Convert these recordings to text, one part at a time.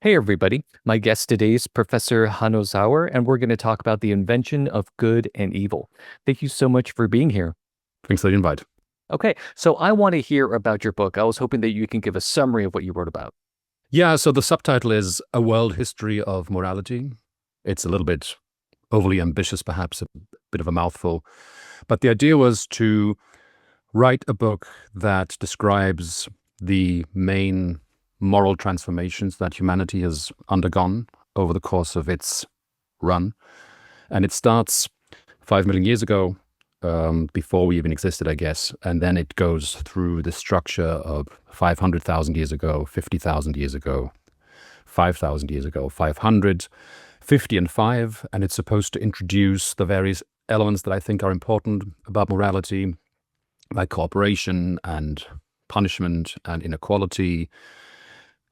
Hey, everybody. My guest today is Professor Hanno Sauer, and we're going to talk about the invention of good and evil. Thank you so much for being here. Thanks for the invite. Okay, so I want to hear about your book. I was hoping that you can give a summary of what you wrote about. Yeah, so the subtitle is A World History of Morality. It's a little bit overly ambitious, perhaps a bit of a mouthful. But the idea was to write a book that describes the main moral transformations that humanity has undergone over the course of its run. And it starts 5 million years ago, before we even existed, I guess. And then it goes through the structure of 500,000 years ago, 50,000 years ago, 5,000 years ago, 500, 50 and 5. And it's supposed to introduce the various elements that I think are important about morality, like cooperation and punishment and inequality,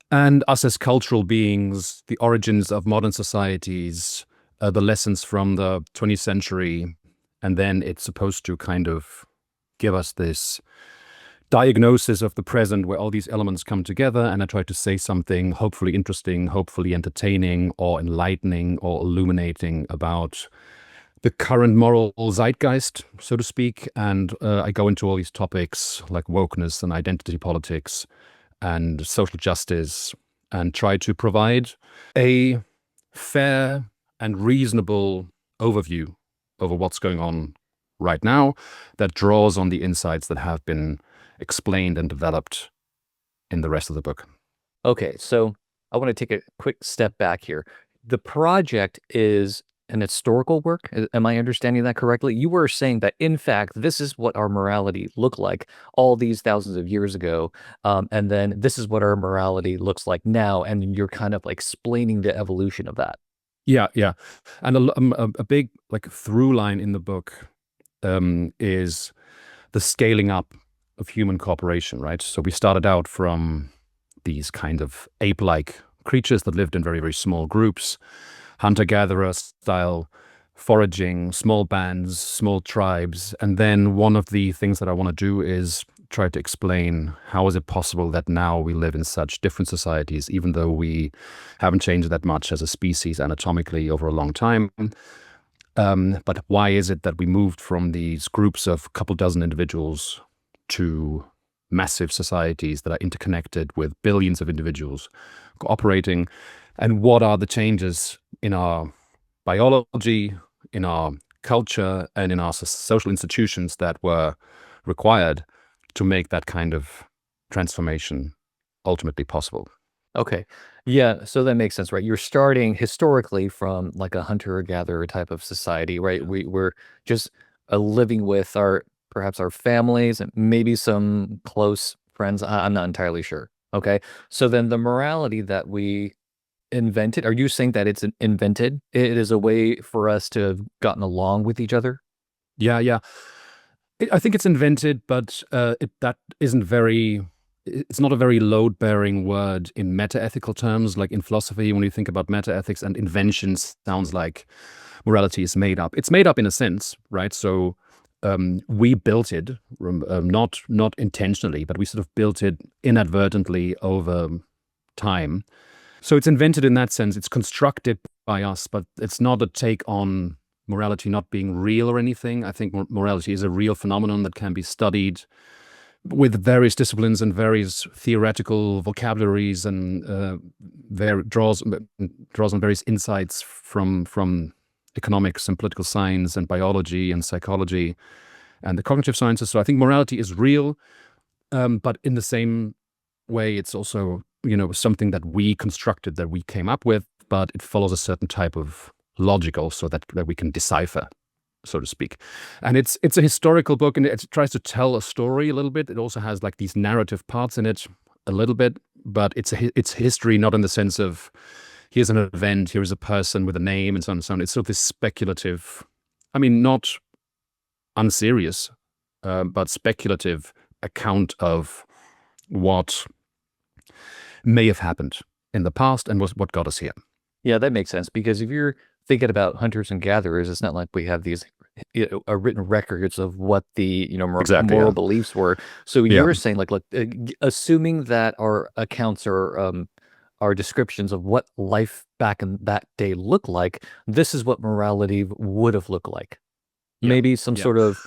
and us as cultural beings, the origins of modern societies, the lessons from the 20th century. And then it's supposed to kind of give us this diagnosis of the present where all these elements come together. And I try to say something hopefully interesting, hopefully entertaining or enlightening or illuminating about the current moral zeitgeist, so to speak. And I go into all these topics like wokeness and identity politics and social justice, and try to provide a fair and reasonable overview over what's going on right now that draws on the insights that have been explained and developed in the rest of the book. Okay, so I want to take a quick step back here. The project is an historical work. Am I understanding that correctly? You were saying that, in fact, this is what our morality looked like all these thousands of years ago. And then this is what our morality looks like now. And you're kind of like explaining the evolution of that. Yeah, yeah. And a big like through line in the book is the scaling up of human cooperation, right? So we started out from these kind of ape-like creatures that lived in very, very small groups, hunter-gatherer style, foraging, small bands, small tribes. And then one of the things that I want to do is try to explain how is it possible that now we live in such different societies, even though we haven't changed that much as a species anatomically over a long time. But why is it that we moved from these groups of a couple dozen individuals to massive societies that are interconnected with billions of individuals cooperating? And what are the changes in our biology, in our culture, and in our social institutions that were required to make that kind of transformation ultimately possible? Okay. Yeah, so that makes sense, right? You're starting historically from like a hunter-gatherer type of society, right? We're just living with our perhaps our families and maybe some close friends. I'm not entirely sure. Okay. So then the morality that we invented, are you saying that it's invented? It is a way for us to have gotten along with each other? Yeah, yeah. I think it's invented, but that isn't very. It's not a very load-bearing word in meta-ethical terms. Like in philosophy, when you think about meta-ethics, and invention sounds like morality is made up. It's made up in a sense, right? So we built it, not intentionally, but we sort of built it inadvertently over time. So it's invented in that sense. It's constructed by us, but it's not a take on morality not being real or anything. I think morality is a real phenomenon that can be studied with various disciplines and various theoretical vocabularies, and draws on various insights from economics and political science and biology and psychology and the cognitive sciences. So I think morality is real, but in the same way, it's also something that we constructed, that we came up with, but it follows a certain type of logic also that we can decipher, so to speak. And it's a historical book, and it tries to tell a story a little bit. It also has like these narrative parts in it a little bit, but it's history not in the sense of here's an event, here is a person with a name, and so on and so on. It's sort of this speculative, I mean, not unserious, but speculative account of what may have happened in the past and was what got us here. Yeah, that makes sense because if you're thinking about hunters and gatherers, it's not like we have these written records of what the Exactly. moral Yeah. beliefs were. So Yeah. you're saying like, look, assuming that our accounts are our descriptions of what life back in that day looked like, this is what morality would have looked like. Yeah. Maybe some Yeah. sort of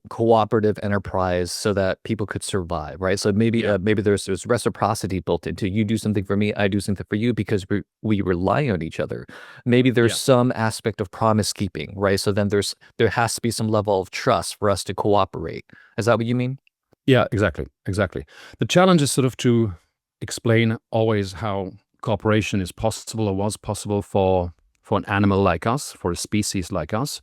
cooperative enterprise so that people could survive, right? So maybe Yeah. maybe there's reciprocity built into you do something for me, I do something for you because we rely on each other. Maybe there's Yeah. some aspect of promise keeping, right? So then there has to be some level of trust for us to cooperate. Is that what you mean? Yeah, exactly. Exactly. The challenge is sort of to explain always how cooperation is possible or was possible for an animal like us, for a species like us.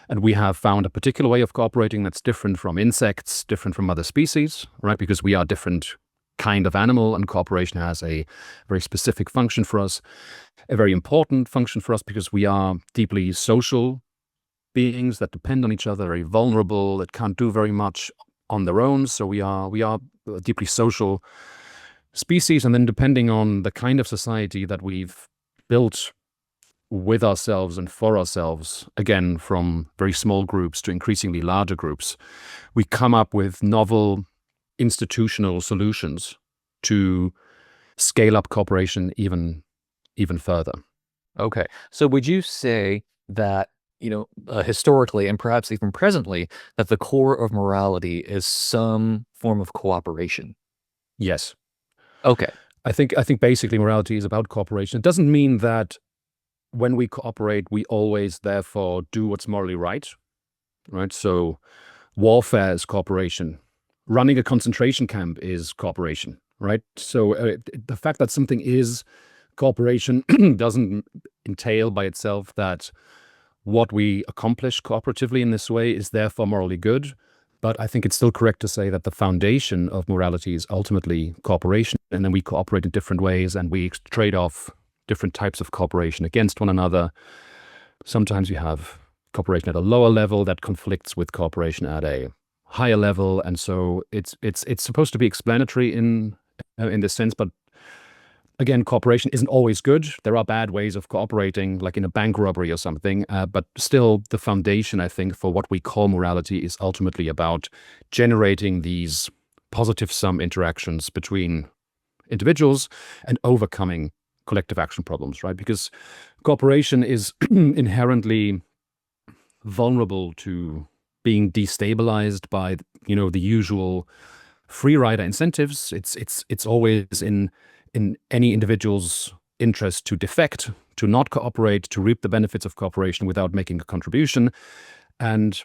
And we have found a particular way of cooperating that's different from insects, different from other species, right? Because we are different kind of animal, and cooperation has a very specific function for us, a very important function for us, because we are deeply social beings that depend on each other, very vulnerable, that can't do very much on their own. So we are a deeply social species. And then depending on the kind of society that we've built with ourselves and for ourselves, again, from very small groups to increasingly larger groups, we come up with novel institutional solutions to scale up cooperation even further. Okay. So would you say that, historically and perhaps even presently, that the core of morality is some form of cooperation? Yes. Okay. I think basically morality is about cooperation. It doesn't mean that when we cooperate, we always therefore do what's morally right, right? So warfare is cooperation. Running a concentration camp is cooperation, right? So the fact that something is cooperation doesn't entail by itself that what we accomplish cooperatively in this way is therefore morally good. But I think it's still correct to say that the foundation of morality is ultimately cooperation. And then we cooperate in different ways, and we trade off different types of cooperation against one another. Sometimes you have cooperation at a lower level that conflicts with cooperation at a higher level. And so it's supposed to be explanatory in this sense, but again, cooperation isn't always good. There are bad ways of cooperating, like in a bank robbery or something. But still, the foundation, I think, for what we call morality is ultimately about generating these positive sum interactions between individuals and overcoming collective action problems, right? Because cooperation is inherently vulnerable to being destabilized by, the usual free rider incentives. It's always in any individual's interest to defect, to not cooperate, to reap the benefits of cooperation without making a contribution. And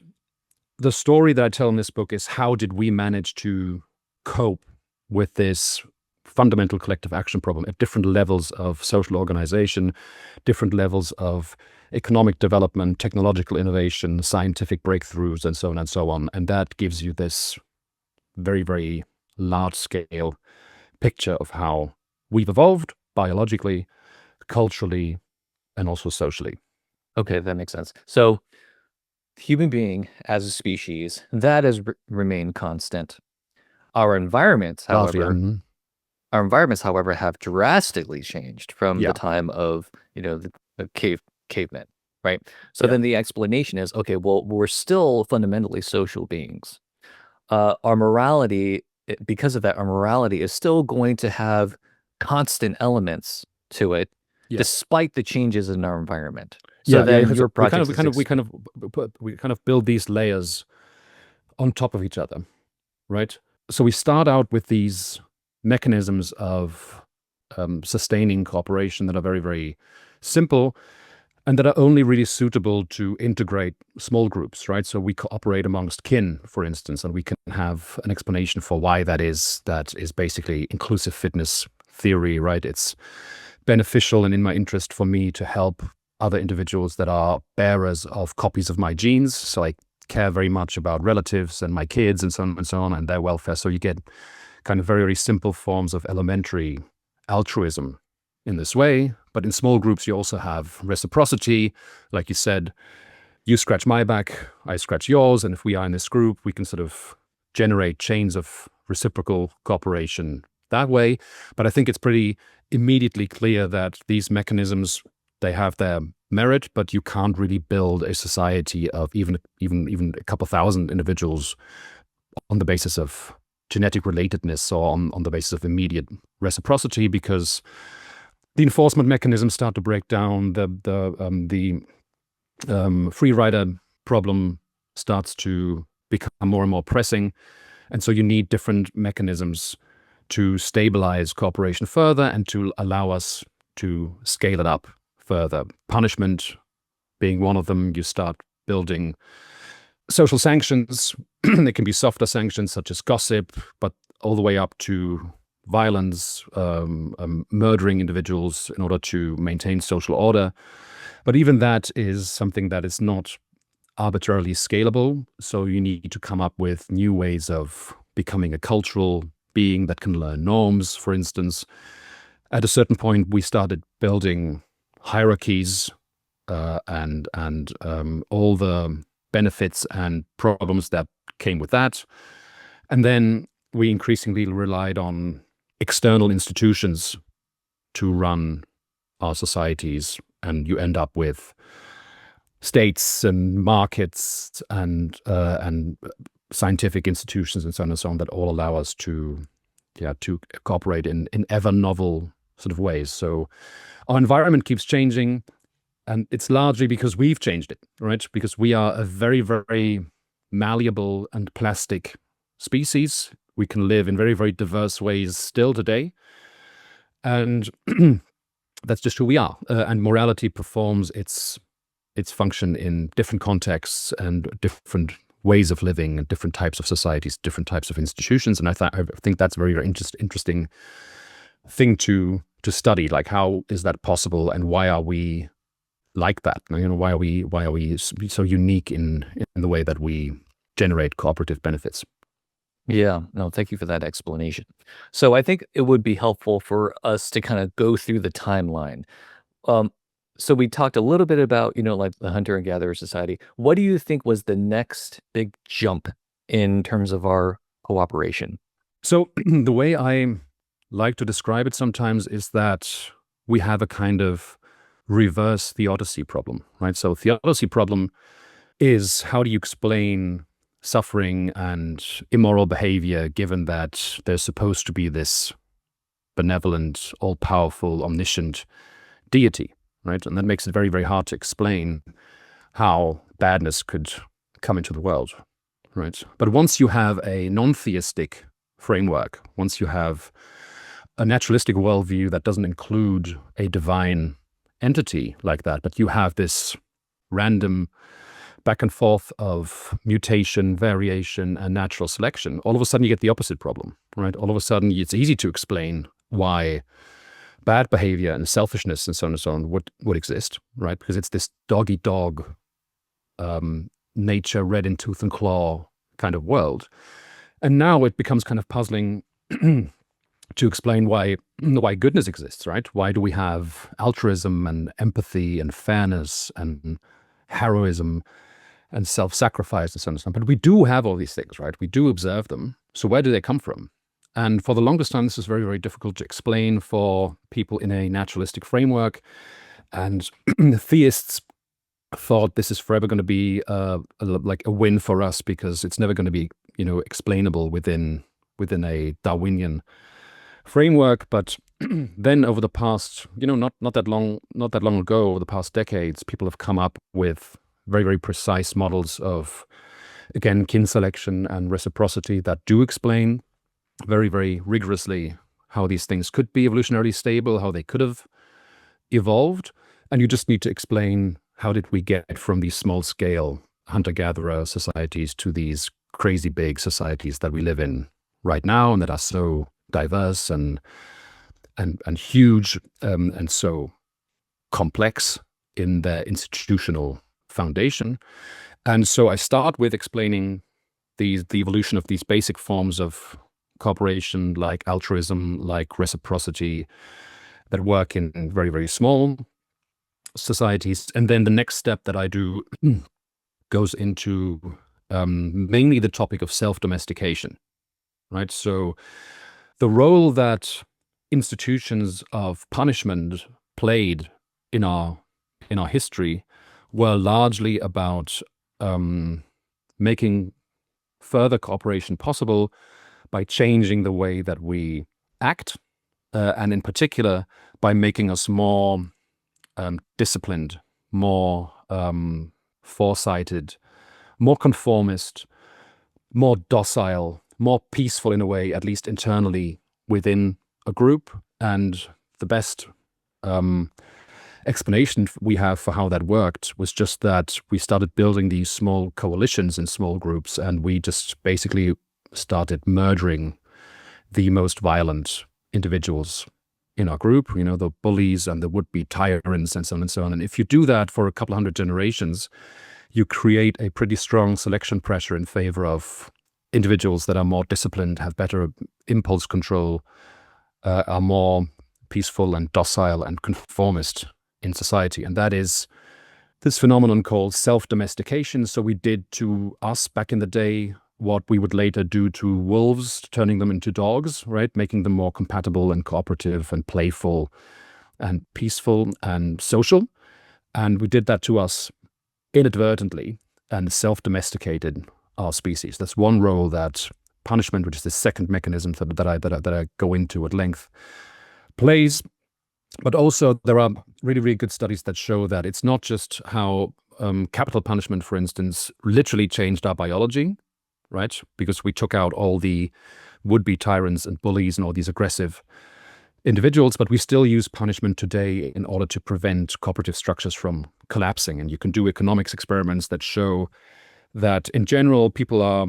the story that I tell in this book is how did we manage to cope with this fundamental collective action problem at different levels of social organization, different levels of economic development, technological innovation, scientific breakthroughs, and so on and so on. And that gives you this very, very large scale picture of how we've evolved biologically, culturally, and also socially. Okay, that makes sense. So human being as a species, that has remained constant. Our environments, Largely, however, our environments, however, have drastically changed from the yeah, time of, the cavemen, right? So yeah, then the explanation is, okay, well, we're still fundamentally social beings. Our morality, because of that, our morality is still going to have constant elements to it, yeah, despite the changes in our environment. So yeah, yeah. then your So we kind project of, we is, kind of, we kind of, we kind of build these layers on top of each other, right? So we start out with these mechanisms of sustaining cooperation that are very, very simple and that are only really suitable to integrate small groups, right? So we cooperate amongst kin, for instance, and we can have an explanation for why that is. That is basically inclusive fitness theory, right? It's beneficial and in my interest for me to help other individuals that are bearers of copies of my genes. So I care very much about relatives and my kids and so on and their welfare. So you get kind of very, very simple forms of elementary altruism in this way. But in small groups, you also have reciprocity. Like you said, you scratch my back, I scratch yours. And if we are in this group, we can sort of generate chains of reciprocal cooperation that way. But I think it's pretty immediately clear that these mechanisms, they have their merit, but you can't really build a society of even a couple thousand individuals on the basis of genetic relatedness or on the basis of immediate reciprocity, because the enforcement mechanisms start to break down. The free rider problem starts to become more and more pressing, and so you need different mechanisms to stabilize cooperation further and to allow us to scale it up further. Punishment being one of them. You start building social sanctions. They can be softer sanctions such as gossip, but all the way up to violence, murdering individuals in order to maintain social order. But even that is something that is not arbitrarily scalable. So you need to come up with new ways of becoming a cultural being that can learn norms, for instance. At a certain point, we started building hierarchies and all the benefits and problems that came with that. And then we increasingly relied on external institutions to run our societies, and you end up with states and markets and scientific institutions and so on and so on that all allow us to cooperate in ever novel sort of ways. So our environment keeps changing, and it's largely because we've changed it, right? Because we are a very, very malleable and plastic species. We can live in very, very diverse ways still today. And that's just who we are. And morality performs its function in different contexts and different ways of living and different types of societies, different types of institutions. And I think that's a very, very interesting thing to study. Like, how is that possible, and why are we like that? Why are we so unique in the way that we generate cooperative benefits? Yeah, no, thank you for that explanation. So I think it would be helpful for us to kind of go through the timeline. Um, so we talked a little bit about, like the hunter and gatherer society. What do you think was the next big jump in terms of our cooperation? So the way I like to describe it sometimes is that we have a kind of reverse theodicy problem, right? So theodicy problem is, how do you explain suffering and immoral behavior given that there's supposed to be this benevolent, all-powerful, omniscient deity, right? And that makes it very, very hard to explain how badness could come into the world, right? But once you have a non-theistic framework, once you have a naturalistic worldview that doesn't include a divine entity like that, but you have this random back and forth of mutation, variation, and natural selection, all of a sudden you get the opposite problem, right? All of a sudden it's easy to explain why bad behavior and selfishness and so on would exist, right? Because it's this dog-eat-dog, nature red in tooth and claw kind of world. And now it becomes kind of puzzling to explain why goodness exists, right? Why do we have altruism and empathy and fairness and heroism and self-sacrifice and so on and so on? But we do have all these things, right? We do observe them. So where do they come from? And for the longest time, this was very, very difficult to explain for people in a naturalistic framework. And theists thought this is forever going to be like a win for us, because it's never going to be, explainable within a Darwinian framework. But then over the past, not that long ago, over the past decades, people have come up with very, very precise models of, again, kin selection and reciprocity that do explain very, very rigorously how these things could be evolutionarily stable, how they could have evolved. And you just need to explain, how did we get from these small-scale hunter-gatherer societies to these crazy big societies that we live in right now, and that are so diverse and huge, and so complex in their institutional foundation. And so I start with explaining the evolution of these basic forms of cooperation, like altruism, like reciprocity, that work in very, very small societies. And then the next step that I do goes into mainly the topic of self-domestication, right? So the role that institutions of punishment played in our history were largely about making further cooperation possible, by changing the way that we act, and in particular by making us more disciplined, more foresighted, more conformist, more docile, more peaceful in a way, at least internally within a group. And the best explanation we have for how that worked was just that we started building these small coalitions and small groups, and we just basically started murdering the most violent individuals in our group, the bullies and the would-be tyrants and so on and so on. And if you do that for a couple hundred generations, you create a pretty strong selection pressure in favor of individuals that are more disciplined, have better impulse control, are more peaceful and docile and conformist in society. And that is this phenomenon called self-domestication. So we did to us back in the day what we would later do to wolves, turning them into dogs, right? Making them more compatible and cooperative and playful and peaceful and social. And we did that to us inadvertently and self-domesticated our species. That's one role that punishment, which is the second mechanism that I go into at length, plays. But also there are really, really good studies that show that it's not just how capital punishment, for instance, literally changed our biology, right? Because we took out all the would-be tyrants and bullies and all these aggressive individuals, but we still use punishment today in order to prevent cooperative structures from collapsing. And you can do economics experiments that show that in general, people are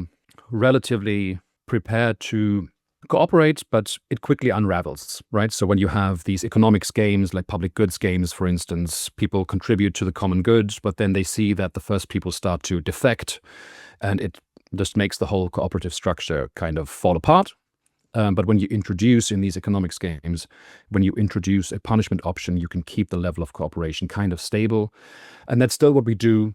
relatively prepared to cooperate, but it quickly unravels, right? So when you have these economics games, like public goods games, for instance, people contribute to the common good, but then they see that the first people start to defect, and it just makes the whole cooperative structure kind of fall apart. But when you introduce in these economics games, when you introduce a punishment option, you can keep the level of cooperation kind of stable. And that's still what we do.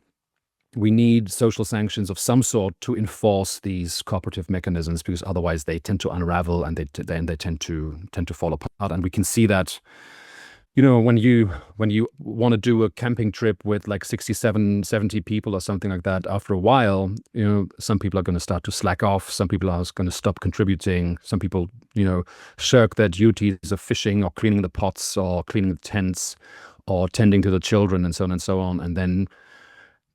We need social sanctions of some sort to enforce these cooperative mechanisms, because otherwise they tend to unravel and they tend to fall apart. And we can see that, when you want to do a camping trip with like 67, 70 people or something like that, after a while, some people are going to start to slack off. Some people are going to stop contributing. Some people, shirk their duties of fishing or cleaning the pots or cleaning the tents or tending to the children and so on and so on. And then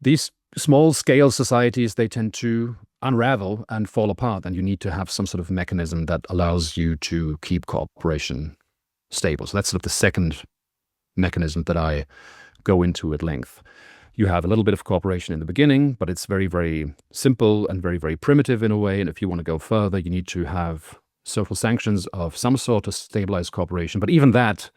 these small-scale societies, they tend to unravel and fall apart, and you need to have some sort of mechanism that allows you to keep cooperation stable. So that's sort of the second mechanism that I go into at length. You have a little bit of cooperation in the beginning, but it's very, very simple and very, very primitive in a way. And if you want to go further, you need to have social sanctions of some sort to stabilize cooperation. But even that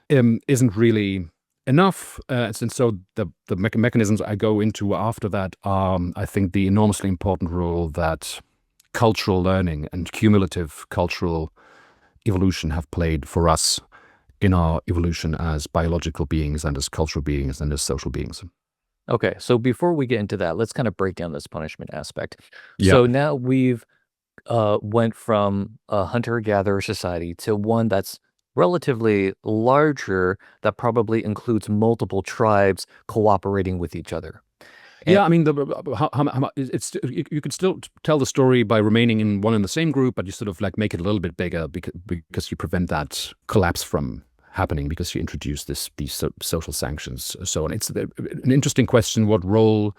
isn't really enough. And so the mechanisms I go into after that are, I think, the enormously important role that cultural learning and cumulative cultural evolution have played for us in our evolution as biological beings and as cultural beings and as social beings. Okay, so before we get into that, let's kind of break down this punishment aspect. Yeah. So now we've went from a hunter-gatherer society to one that's relatively larger, that probably includes multiple tribes cooperating with each other. Yeah, I mean, you could still tell the story by remaining in one and the same group, but you sort of like make it a little bit bigger because you prevent that collapse from happening, because you introduce these social sanctions. So on. It's an interesting question what role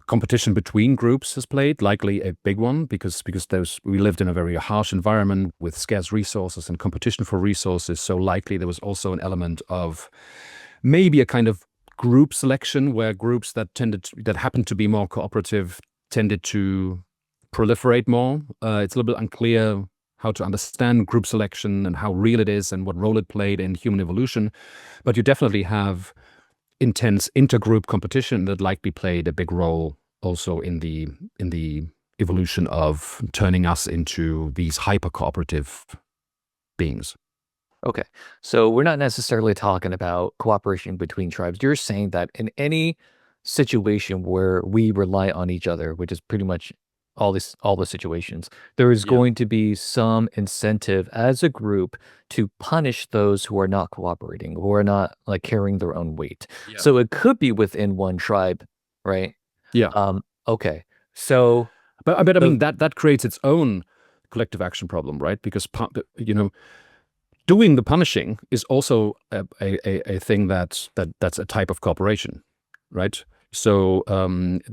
competition between groups has played. Likely a big one, because we lived in a very harsh environment with scarce resources and competition for resources. So likely there was also an element of maybe a kind of group selection, where groups that happened to be more cooperative tended to proliferate more. It's a little bit unclear how to understand group selection and how real it is and what role it played in human evolution. But you definitely have intense intergroup competition that likely played a big role also in the evolution of turning us into these hyper cooperative beings. Okay, so we're not necessarily talking about cooperation between tribes. You're saying that in any situation where we rely on each other, which is pretty much all the situations, there is going to be some incentive as a group to punish those who are not cooperating, who are not like carrying their own weight. Yeah. So it could be within one tribe, right? Yeah. Okay. So But I mean that creates its own collective action problem, right? Because doing the punishing is also a thing that's a type of cooperation, right? So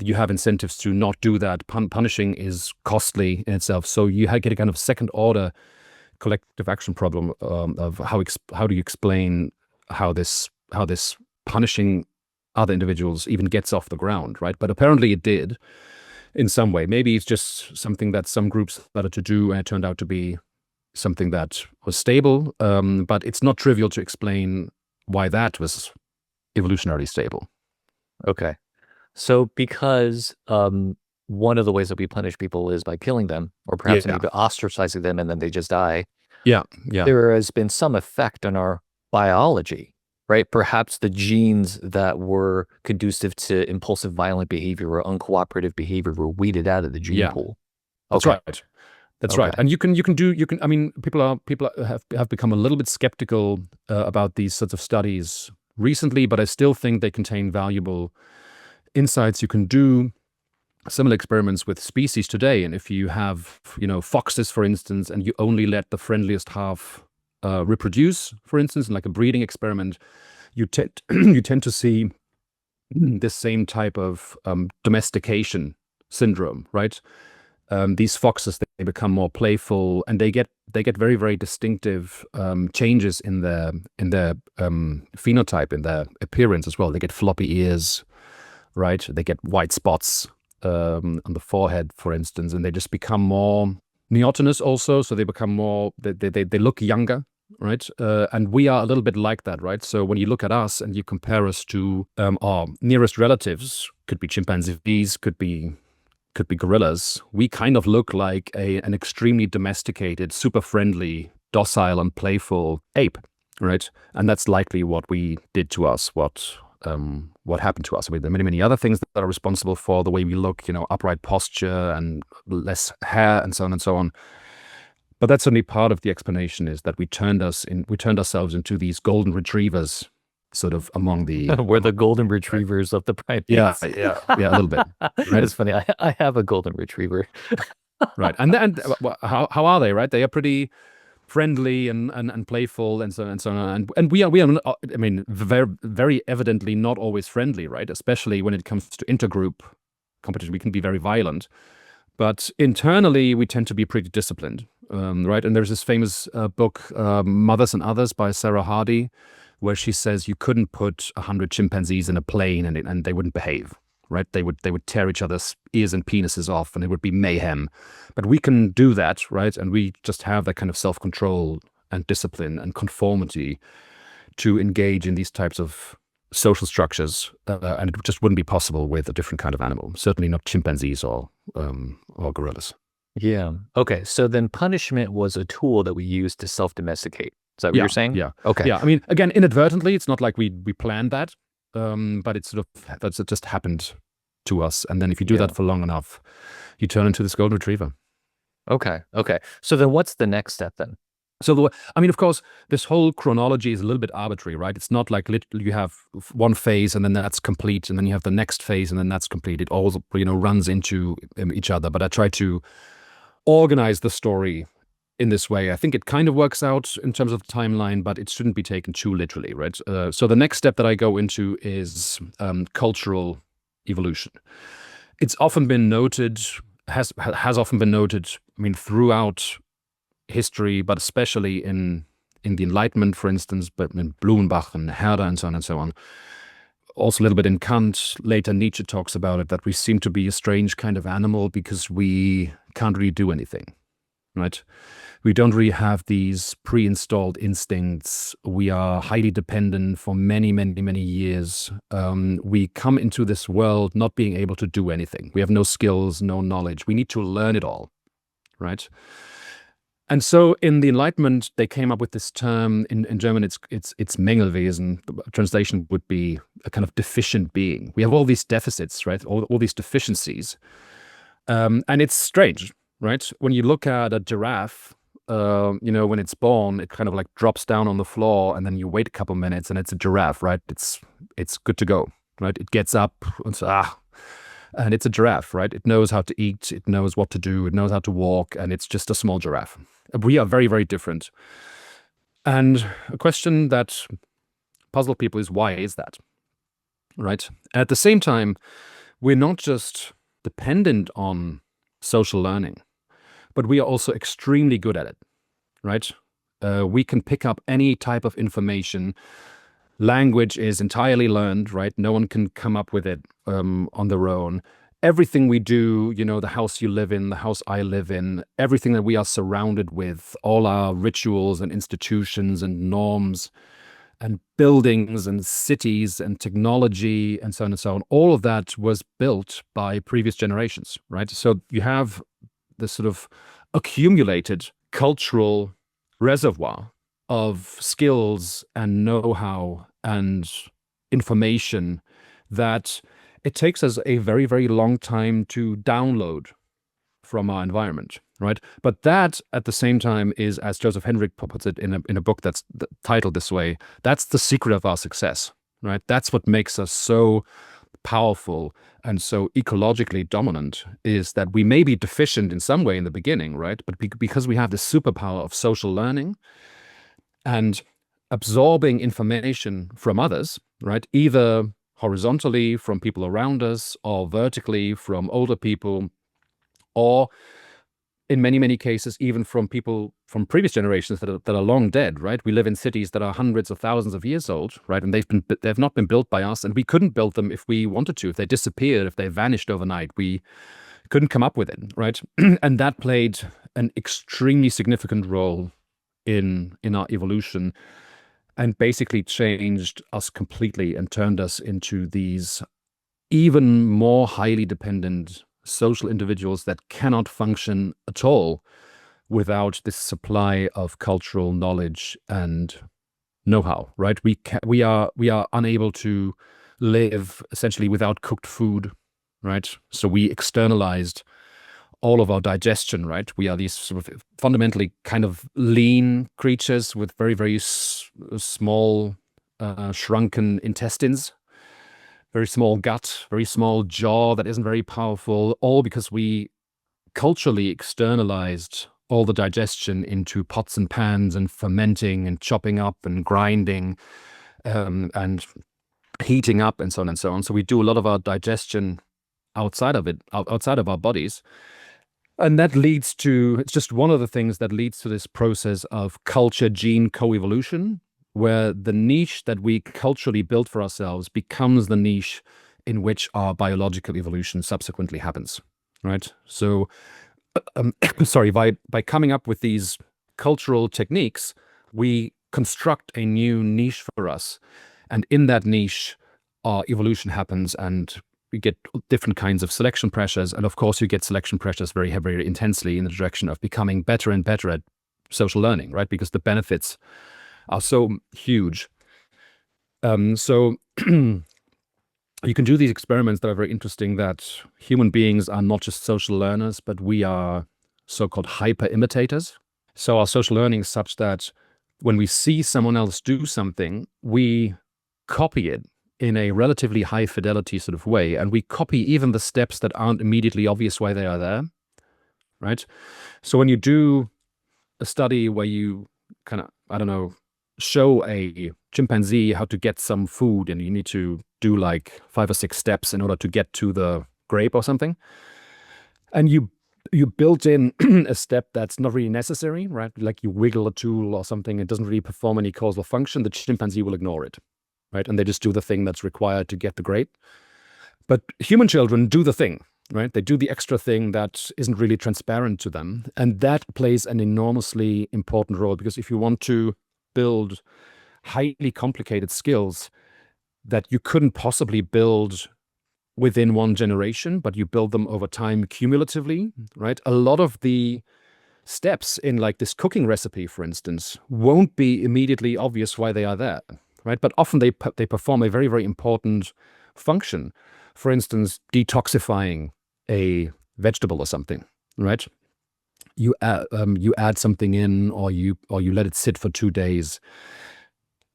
you have incentives to not do that. Punishing is costly in itself. So you get a kind of second order collective action problem of how do you explain how this punishing other individuals even gets off the ground, right? But apparently it did in some way. Maybe it's just something that some groups started to do, and it turned out to be something that was stable. But it's not trivial to explain why that was evolutionarily stable. Okay. So because one of the ways that we punish people is by killing them, or perhaps Yeah, maybe ostracizing them and then they just die, yeah, yeah, there has been some effect on our biology, right? Perhaps the genes that were conducive to impulsive violent behavior or uncooperative behavior were weeded out of the gene yeah. pool. That's Okay. right. That's Okay. right. And I mean, people have become a little bit skeptical about these sorts of studies recently, but I still think they contain valuable insights. You can do similar experiments with species today, and if you have, foxes, for instance, and you only let the friendliest half reproduce, for instance, in like a breeding experiment, you tend you tend to see this same type of domestication syndrome, right? These foxes, they become more playful, and they get very, very distinctive changes in their phenotype, in their appearance as well. They get floppy ears, right? They get white spots on the forehead, for instance, and they just become more neotenous also. So they become more, they look younger, right? And we are a little bit like that, right? So when you look at us and you compare us to our nearest relatives, could be chimpanzees, could be gorillas, we kind of look like an extremely domesticated, super friendly, docile and playful ape, right? And that's likely what we did to us, what happened to us. I mean, there are many, many other things that are responsible for the way we look, upright posture and less hair and so on and so on. But that's only part of the explanation, is that we turned ourselves into these golden retrievers, sort of among the We're the golden retrievers of the yeah, primates. yeah, yeah, a little bit, right? It's funny. I have a golden retriever. Right. And then how are they, right? They are pretty friendly and playful and so on and so on. And we are I mean, very, very evidently not always friendly, right? Especially when it comes to intergroup competition, we can be very violent. But internally, we tend to be pretty disciplined, right? And there's this famous book, Mothers and Others, by Sarah Hardy, where she says you couldn't put 100 chimpanzees in a plane and they wouldn't behave, right? They would tear each other's ears and penises off, and it would be mayhem. But we can do that, right? And we just have that kind of self-control and discipline and conformity to engage in these types of social structures, and it just wouldn't be possible with a different kind of animal. Certainly not chimpanzees or gorillas. Yeah. Okay. So then punishment was a tool that we used to self-domesticate. Is that what Yeah, you're saying? yeah, Okay. yeah. I mean, again, inadvertently, it's not like we planned that, but it's sort of it just happened to us. And then if you do Yeah. that for long enough, you turn into this golden retriever. Okay. Okay. So then what's the next step then? So, I mean, of course, this whole chronology is a little bit arbitrary, right? It's not like literally you have one phase and then that's complete, and then you have the next phase and then that's complete. It all, runs into each other. But I try to organize the story in this way. I think it kind of works out in terms of the timeline, but it shouldn't be taken too literally, right? So the next step that I go into is cultural evolution. It's often been noted, has often been noted, I mean, throughout history, but especially in the Enlightenment, for instance, but in Blumenbach and Herder and so on and so on. Also a little bit in Kant, later Nietzsche talks about it, that we seem to be a strange kind of animal because we can't really do anything, right? We don't really have these pre-installed instincts. We are highly dependent for many, many, many years. We come into this world not being able to do anything. We have no skills, no knowledge. We need to learn it all, right? And so in the Enlightenment, they came up with this term, in German, it's Mängelwesen. The translation would be a kind of deficient being. We have all these deficits, right? All these deficiencies. And it's strange, right? When you look at a giraffe, when it's born, it kind of like drops down on the floor, and then you wait a couple minutes and it's a giraffe, right? It's good to go, right? It gets up and And it's a giraffe, right? It knows how to eat, it knows what to do, it knows how to walk, and it's just a small giraffe. We are very, very different. And a question that puzzled people is, why is that? Right? At the same time, we're not just dependent on social learning, but we are also extremely good at it, right? We can pick up any type of information. Language is entirely learned, right? No one can come up with it on their own. Everything we do, the house you live in, the house I live in, everything that we are surrounded with, all our rituals and institutions and norms and buildings and cities and technology and so on and so on, all of that was built by previous generations, right? So you have this sort of accumulated cultural reservoir of skills and know-how and information that it takes us a very, very long time to download from our environment, right? But that, at the same time, is, as Joseph Henrich puts it in a book that's titled this way, that's the secret of our success, right? That's what makes us so powerful and so ecologically dominant, is that we may be deficient in some way in the beginning, right? But because we have this superpower of social learning and absorbing information from others, right? Either horizontally from people around us or vertically from older people, or in many, many cases, even from people from previous generations that are long dead, right? We live in cities that are hundreds of thousands of years old, right? And they've not been built by us, and we couldn't build them if we wanted to. If they disappeared, if they vanished overnight, we couldn't come up with it, right? And that played an extremely significant role in our evolution, and basically changed us completely and turned us into these even more highly dependent social individuals that cannot function at all without this supply of cultural knowledge and know-how, right? We are unable to live essentially without cooked food, right? So we externalized all of our digestion, right? We are these sort of fundamentally kind of lean creatures with very, very small, shrunken intestines, very small gut, very small jaw that isn't very powerful, all because we culturally externalized all the digestion into pots and pans and fermenting and chopping up and grinding and heating up and so on and so on. So we do a lot of our digestion outside of it, outside of our bodies. And that leads to, it's just one of the things that leads to this process of culture-gene coevolution, where the niche that we culturally built for ourselves becomes the niche in which our biological evolution subsequently happens, right? So, sorry, by coming up with these cultural techniques, we construct a new niche for us. And in that niche, our evolution happens, and we get different kinds of selection pressures. And of course, you get selection pressures very, very intensely in the direction of becoming better and better at social learning, right? Because the benefits are so huge. So you can do these experiments that are very interesting, that human beings are not just social learners, but we are so-called hyper imitators. So our social learning is such that when we see someone else do something, we copy it in a relatively high fidelity sort of way. And we copy even the steps that aren't immediately obvious why they are there, right? So when you do a study where you kind of, I don't know, show a chimpanzee how to get some food, and you need to do like 5 or 6 steps in order to get to the grape or something, and you built in a step that's not really necessary, right? Like you wiggle a tool or something, it doesn't really perform any causal function, the chimpanzee will ignore it, right? And they just do the thing that's required to get the grape. But human children do the thing, right? They do the extra thing that isn't really transparent to them. And that plays an enormously important role, because if you want to build highly complicated skills that you couldn't possibly build within one generation, but you build them over time cumulatively, right? A lot of the steps in like this cooking recipe, for instance, won't be immediately obvious why they are there, right? But often they perform a very, very important function. For instance, detoxifying a vegetable or something, right? You add something in, or you let it sit for 2 days,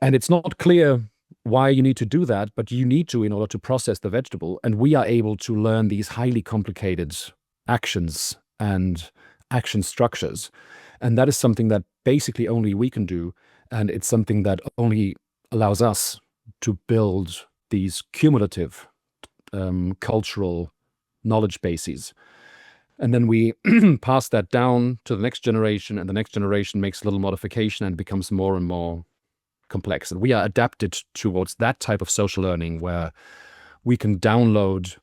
and it's not clear why you need to do that, but you need to in order to process the vegetable. And we are able to learn these highly complicated actions and action structures. And that is something that basically only we can do. And it's something that only allows us to build these cumulative cultural knowledge bases. And then we pass that down to the next generation, and the next generation makes a little modification and becomes more and more complex. And we are adapted towards that type of social learning where we can download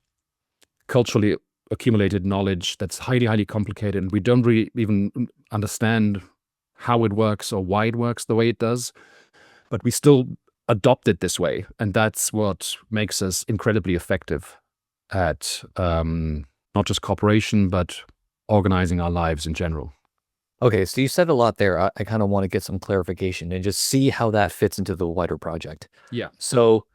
culturally accumulated knowledge that's highly, highly complicated. And we don't really even understand how it works or why it works the way it does, but we still adopt it this way. And that's what makes us incredibly effective at not just cooperation, but organizing our lives in general. Okay, so you said a lot there. I kind of want to get some clarification and just see how that fits into the wider project. Yeah. So,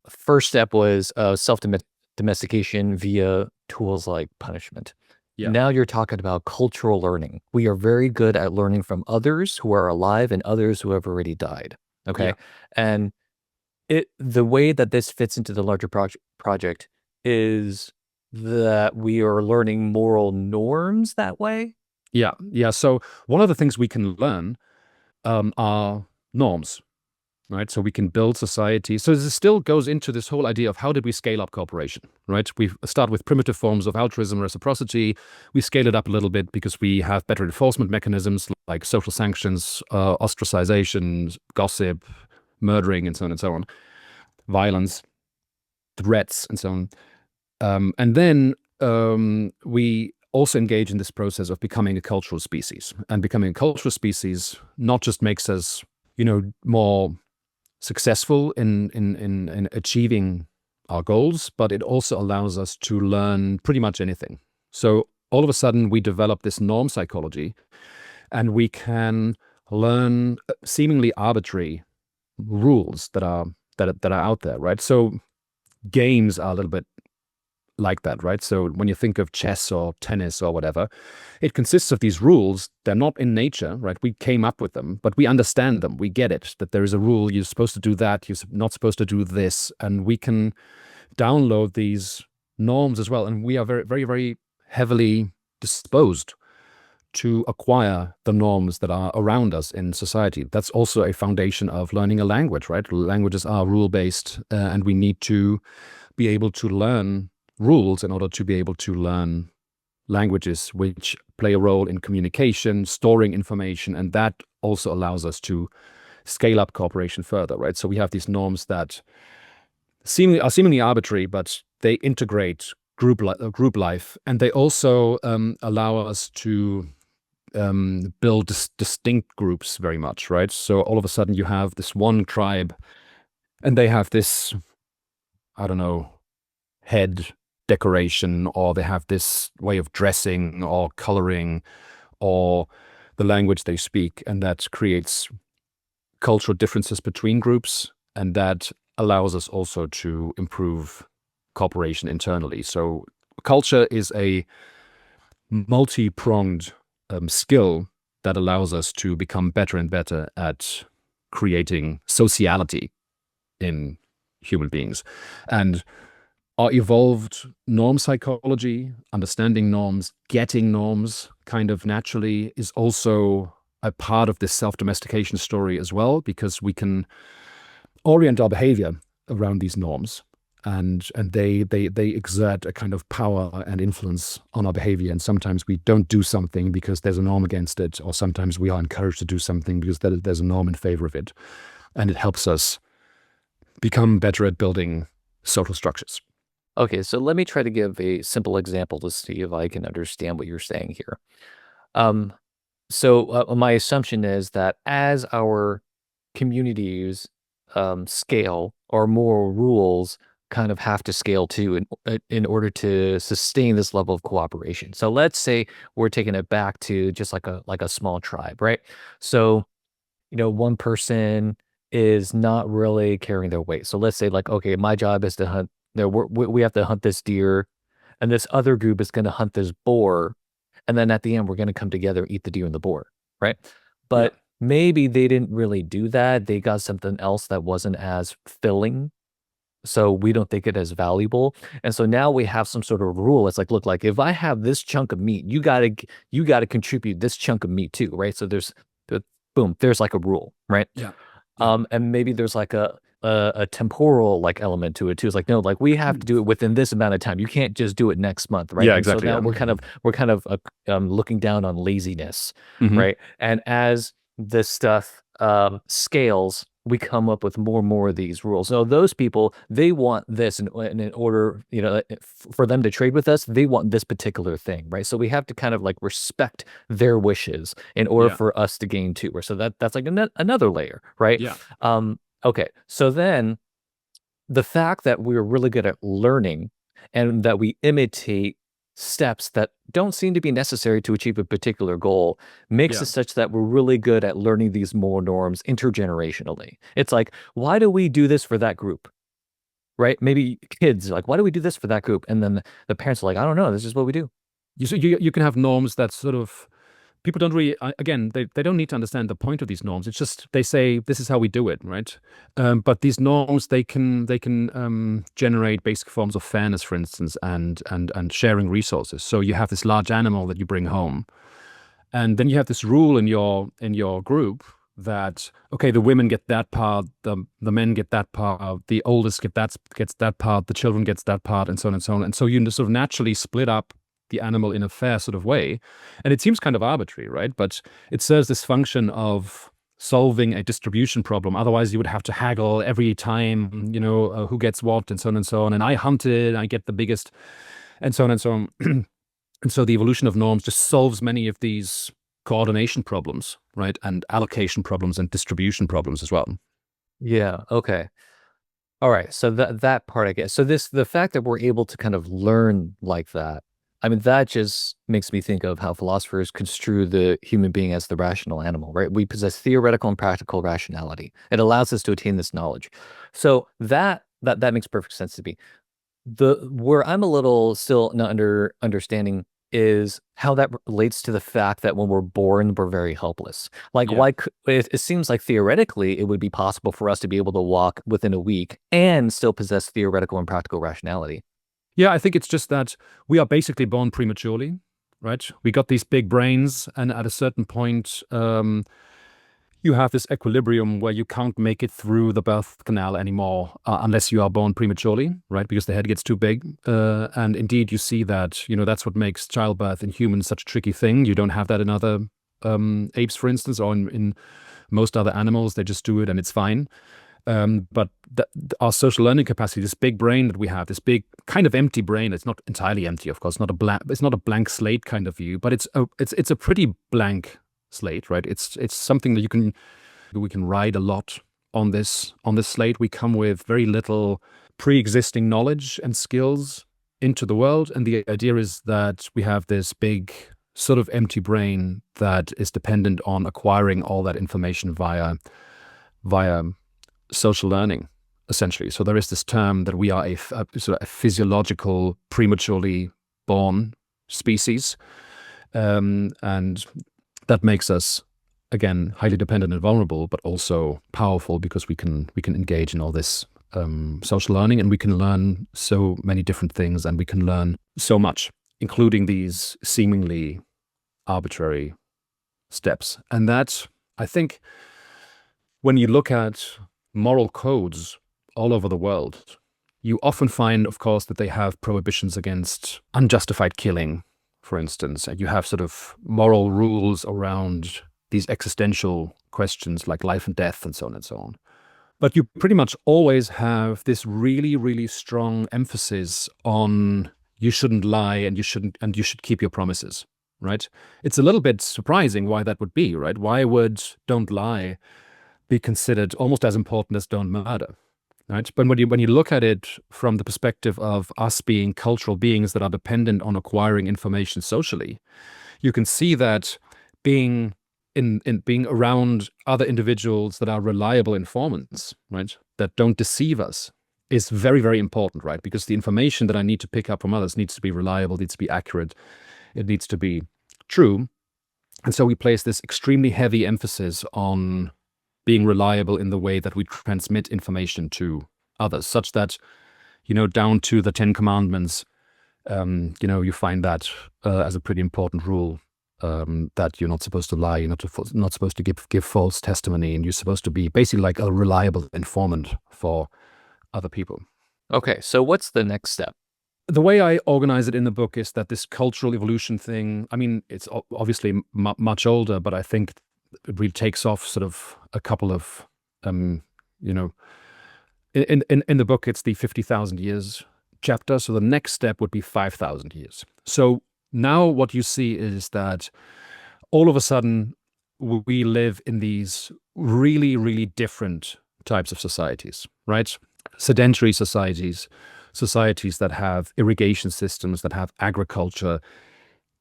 first step was self-domestication via tools like punishment. Yeah. Now you're talking about cultural learning. We are very good at learning from others who are alive and others who have already died. Okay. Yeah. And the way that this fits into the larger project is that we are learning moral norms that way. Yeah. Yeah. So one of the things we can learn are norms, right? So we can build society. So this still goes into this whole idea of how did we scale up cooperation, right? We start with primitive forms of altruism, reciprocity. We scale it up a little bit because we have better enforcement mechanisms like social sanctions, ostracization, gossip, murdering, and so on and so on, violence, threats, and so on. And then we also engage in this process of becoming a cultural species. And becoming a cultural species not just makes us, more successful in achieving our goals, but it also allows us to learn pretty much anything. So all of a sudden, we develop this norm psychology, and we can learn seemingly arbitrary rules that are out there, right? So games are a little bit like that, right? So when you think of chess or tennis or whatever, it consists of these rules. They're not in nature, right? We came up with them, but we understand them. We get it, that there is a rule. You're supposed to do that. You're not supposed to do this. And we can download these norms as well. And we are very, very, very heavily disposed to acquire the norms that are around us in society. That's also a foundation of learning a language, right? Languages are rule-based, and we need to be able to learn rules in order to be able to learn languages which play a role in communication, storing information, and that also allows us to scale up cooperation further, right? So we have these norms that are seemingly arbitrary, but they integrate group life, and they also allow us to build distinct groups very much, right? So all of a sudden you have this one tribe, and they have this, I don't know, head decoration, or they have this way of dressing or coloring or the language they speak, and that creates cultural differences between groups, and that allows us also to improve cooperation internally. So culture is a multi-pronged skill that allows us to become better and better at creating sociality in human beings. And our evolved norm psychology, understanding norms, getting norms kind of naturally, is also a part of this self-domestication story as well, because we can orient our behavior around these norms, and they exert a kind of power and influence on our behavior. And sometimes we don't do something because there's a norm against it, or sometimes we are encouraged to do something because there's a norm in favor of it. And it helps us become better at building social structures. Okay, so let me try to give a simple example to see if I can understand what you're saying here. Um, so my assumption is that as our communities scale, our moral rules kind of have to scale too in order to sustain this level of cooperation. So let's say we're taking it back to just like a small tribe, right? So one person is not really carrying their weight. So let's say like, okay, my job is to hunt. We have to hunt this deer, and this other group is going to hunt this boar, and then at the end we're going to come together, eat the deer and the boar, right? Yeah. But maybe they didn't really do that. They got something else that wasn't as filling. So we don't think it as valuable. And so now we have some sort of rule. It's like, look, like if I have this chunk of meat, you gotta contribute this chunk of meat too, right? So boom, there's like a rule, right? Yeah. Yeah. And maybe there's like a temporal like element to it too. It's like, no, like we have Hmm. to do it within this amount of time. You can't just do it next month, right? Yeah, And so exactly. now Yeah. we're kind of looking down on laziness, Hmm. right? And as this stuff scales, we come up with more and more of these rules. So those people, they want this in order, for them to trade with us, they want this particular thing, right? So we have to kind of like respect their wishes in order Yeah. for us to gain too. So that's like another layer, right? Yeah. Okay. So then the fact that we're really good at learning and that we imitate steps that don't seem to be necessary to achieve a particular goal makes Yeah. it such that we're really good at learning these moral norms intergenerationally. It's like, why do we do this for that group? Right? Maybe kids are like, why do we do this for that group? And then the parents are like, I don't know, this is what we do. You can have norms that sort of people don't really again they don't need to understand the point of these norms. It's just they say this is how we do it, right? But these norms they can generate basic forms of fairness, for instance, and sharing resources. So you have this large animal that you bring home, and then you have this rule in your group that okay, the women get that part, the men get that part, the oldest gets that part, the children gets that part, and so on and so on. And so you sort of naturally split up the animal in a fair sort of way. And it seems kind of arbitrary, right? But it serves this function of solving a distribution problem. Otherwise, you would have to haggle every time, who gets what, and so on and so on. And I hunted, I get the biggest, and so on and so on. And so the evolution of norms just solves many of these coordination problems, right? And allocation problems and distribution problems as well. Yeah. Okay. All right. So that part I guess. So the fact that we're able to kind of learn like that, I mean, that just makes me think of how philosophers construe the human being as the rational animal, right? We possess theoretical and practical rationality. It allows us to attain this knowledge. So that makes perfect sense to me. The where I'm a little still not understanding is how that relates to the fact that when we're born, we're very helpless. Like, Yeah. it seems like theoretically it would be possible for us to be able to walk within a week and still possess theoretical and practical rationality. Yeah, I think it's just that we are basically born prematurely, right? We got these big brains, and at a certain point, you have this equilibrium where you can't make it through the birth canal anymore unless you are born prematurely, right? Because the head gets too big. And indeed, you see that, that's what makes childbirth in humans such a tricky thing. You don't have that in other apes, for instance, or in most other animals. They just do it and it's fine. But our social learning capacity, this big brain that we have, this big kind of empty brain, it's not entirely empty, of course, it's not a blank slate kind of view, but it's a pretty blank slate, right? It's something that we can ride a lot on this slate. We come with very little pre-existing knowledge and skills into the world, and the idea is that we have this big sort of empty brain that is dependent on acquiring all that information via social learning, essentially. So there is this term that we are a sort of a physiological, prematurely born species, and that makes us, again, highly dependent and vulnerable, but also powerful because we can engage in all this social learning, and we can learn so many different things, and we can learn so much, including these seemingly arbitrary steps. And that, I think, when you look at moral codes all over the world, you often find, of course, that they have prohibitions against unjustified killing, for instance. And you have sort of moral rules around these existential questions like life and death and so on and so on. But you pretty much always have this really, really strong emphasis on you shouldn't lie and you should keep your promises, right? It's a little bit surprising why that would be, right? Why would don't lie be considered almost as important as don't murder, right? But when you look at it from the perspective of us being cultural beings that are dependent on acquiring information socially, you can see that being being around other individuals that are reliable informants, right, that don't deceive us, is very, very important, right? Because the information that I need to pick up from others needs to be reliable, needs to be accurate, it needs to be true. And so we place this extremely heavy emphasis on being reliable in the way that we transmit information to others, such that, down to the Ten Commandments, you find that as a pretty important rule, that you're not supposed to lie, you're not supposed to give false testimony, and you're supposed to be basically like a reliable informant for other people. Okay, so what's the next step? The way I organize it in the book is that this cultural evolution thing, I mean, it's obviously much older, but I think it really takes off sort of a couple of, you know, in the book, it's the 50,000 years chapter. So the next step would be 5,000 years. So now what you see is that all of a sudden we live in these really, really different types of societies, right? Sedentary societies, societies that have irrigation systems, that have agriculture,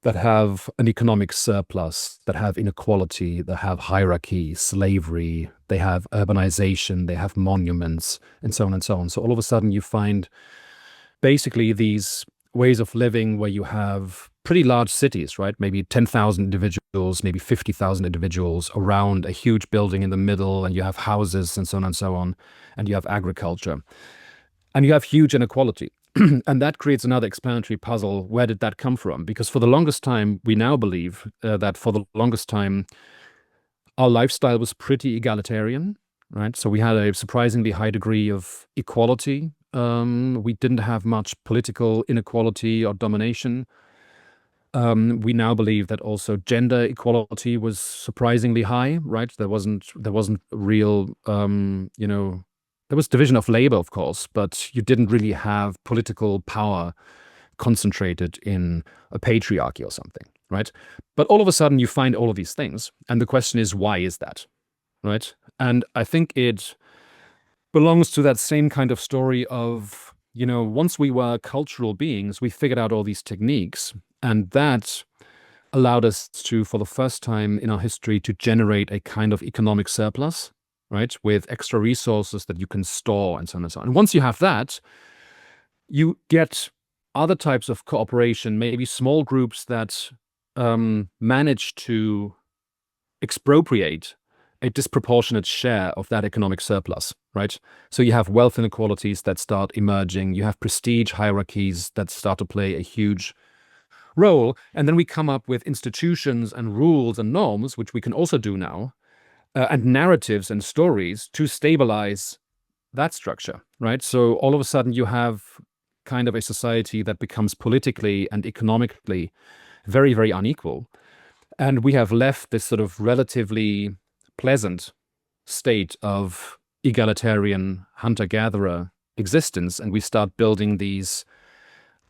that have an economic surplus, that have inequality, that have hierarchy, slavery, they have urbanization, they have monuments, and so on and so on. So all of a sudden you find basically these ways of living where you have pretty large cities, right? Maybe 10,000 individuals, maybe 50,000 individuals around a huge building in the middle, and you have houses and so on and so on, and you have agriculture. And you have huge inequality. And that creates another explanatory puzzle. Where did that come from? Because for the longest time, we now believe that for the longest time, our lifestyle was pretty egalitarian, right? So we had a surprisingly high degree of equality. We didn't have much political inequality or domination. We now believe that also gender equality was surprisingly high, right? There wasn't real, there was division of labor, of course, but you didn't really have political power concentrated in a patriarchy or something, right? But all of a sudden you find all of these things. And the question is, why is that, right? And I think it belongs to that same kind of story of, once we were cultural beings, we figured out all these techniques, and that allowed us to, for the first time in our history, to generate a kind of economic surplus, right, with extra resources that you can store and so on and so on. And once you have that, you get other types of cooperation, maybe small groups that manage to expropriate a disproportionate share of that economic surplus, right? So you have wealth inequalities that start emerging, you have prestige hierarchies that start to play a huge role, and then we come up with institutions and rules and norms, which we can also do now, and narratives and stories to stabilize that structure, right? So all of a sudden you have kind of a society that becomes politically and economically very, very unequal. And we have left this sort of relatively pleasant state of egalitarian hunter-gatherer existence, and we start building these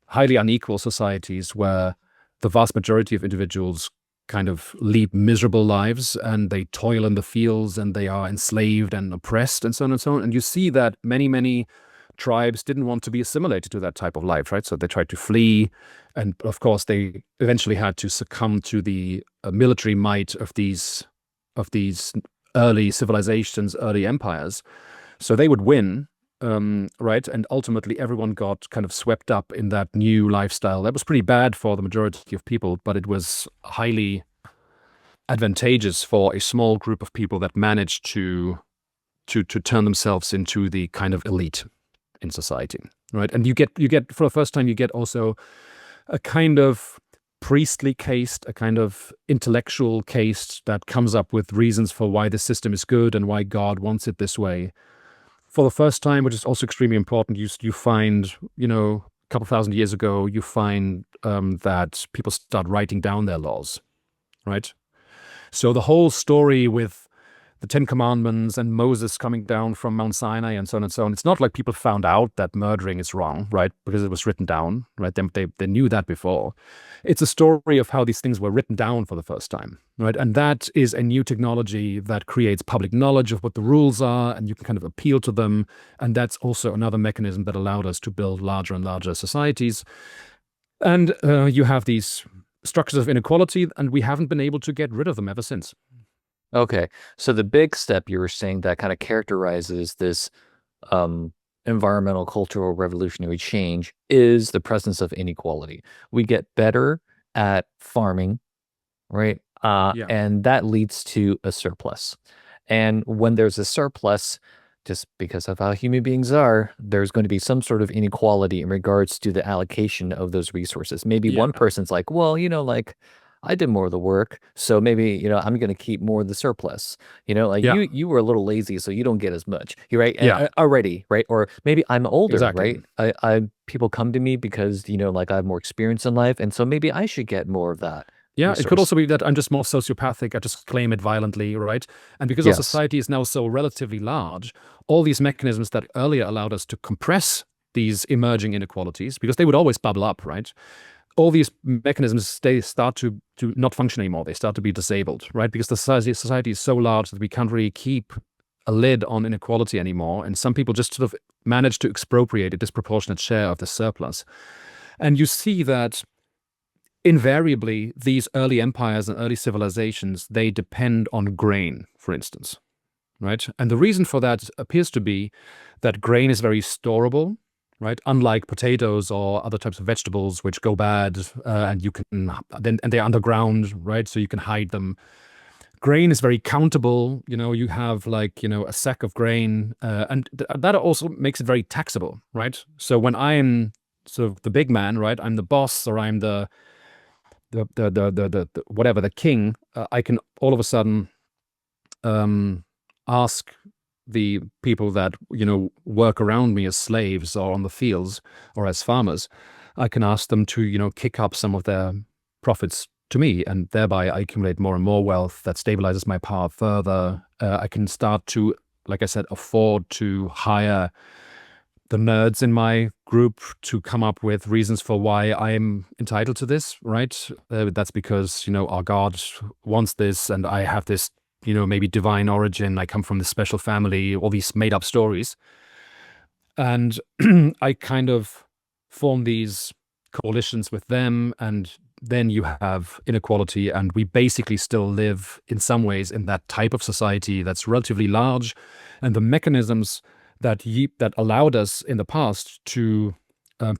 highly unequal societies where the vast majority of individuals kind of lead miserable lives, and they toil in the fields, and they are enslaved and oppressed, and so on and so on. And you see that many, many tribes didn't want to be assimilated to that type of life, right? So they tried to flee, and of course they eventually had to succumb to the military might of these early civilizations, early empires. So they would win, right? And ultimately everyone got kind of swept up in that new lifestyle. That was pretty bad for the majority of people, but it was highly advantageous for a small group of people that managed to turn themselves into the kind of elite in society, right? And you get for the first time, you get also a kind of priestly caste, a kind of intellectual caste that comes up with reasons for why the system is good and why God wants it this way. For the first time, which is also extremely important, you find, a couple thousand years ago, you find that people start writing down their laws, right? So the whole story with the Ten Commandments and Moses coming down from Mount Sinai and so on and so on, it's not like people found out that murdering is wrong, right? Because it was written down, right? They knew that before. It's a story of how these things were written down for the first time, right? And that is a new technology that creates public knowledge of what the rules are, and you can kind of appeal to them. And that's also another mechanism that allowed us to build larger and larger societies. And you have these structures of inequality, and we haven't been able to get rid of them ever since. Okay, so the big step you were saying that kind of characterizes this environmental, cultural, revolutionary change is the presence of inequality. We get better at farming, right? Yeah. And that leads to a surplus. And when there's a surplus, just because of how human beings are, there's going to be some sort of inequality in regards to the allocation of those resources. Maybe Yeah. one person's like, well, like I did more of the work, so maybe, I'm going to keep more of the surplus. Like Yeah. you were a little lazy, so you don't get as much. You're right. Yeah. Already, right? Or maybe I'm older, Exactly. right? I people come to me because, like I have more experience in life, and so maybe I should get more of that Yeah, it could resource. also be that I'm just more sociopathic. I just claim it violently, right? And because our Yes. society is now so relatively large, all these mechanisms that earlier allowed us to compress these emerging inequalities, because they would always bubble up, right? All these mechanisms, they start to not function anymore. They start to be disabled, right? Because the society is so large that we can't really keep a lid on inequality anymore. And some people just sort of manage to expropriate a disproportionate share of the surplus. And you see that invariably, these early empires and early civilizations, they depend on grain, for instance, right? And the reason for that appears to be that grain is very storable, right? Unlike potatoes or other types of vegetables, which go bad, and you can then and they're underground, right? So you can hide them. Grain is very countable. You have like a sack of grain, and that also makes it very taxable, right? So when I'm sort of the big man, right? I'm the boss, or I'm the whatever, the king, I can all of a sudden ask the people that work around me as slaves or on the fields or as farmers. I can ask them to kick up some of their profits to me, and thereby I accumulate more and more wealth that stabilizes my power further. I can start to, like I said, afford to hire the nerds in my group to come up with reasons for why I'm entitled to this, right? That's because, our God wants this, and I have this, maybe divine origin. I come from this special family, all these made up stories. And I kind of form these coalitions with them, and then you have inequality, and we basically still live in some ways in that type of society that's relatively large, and the mechanisms that allowed us in the past to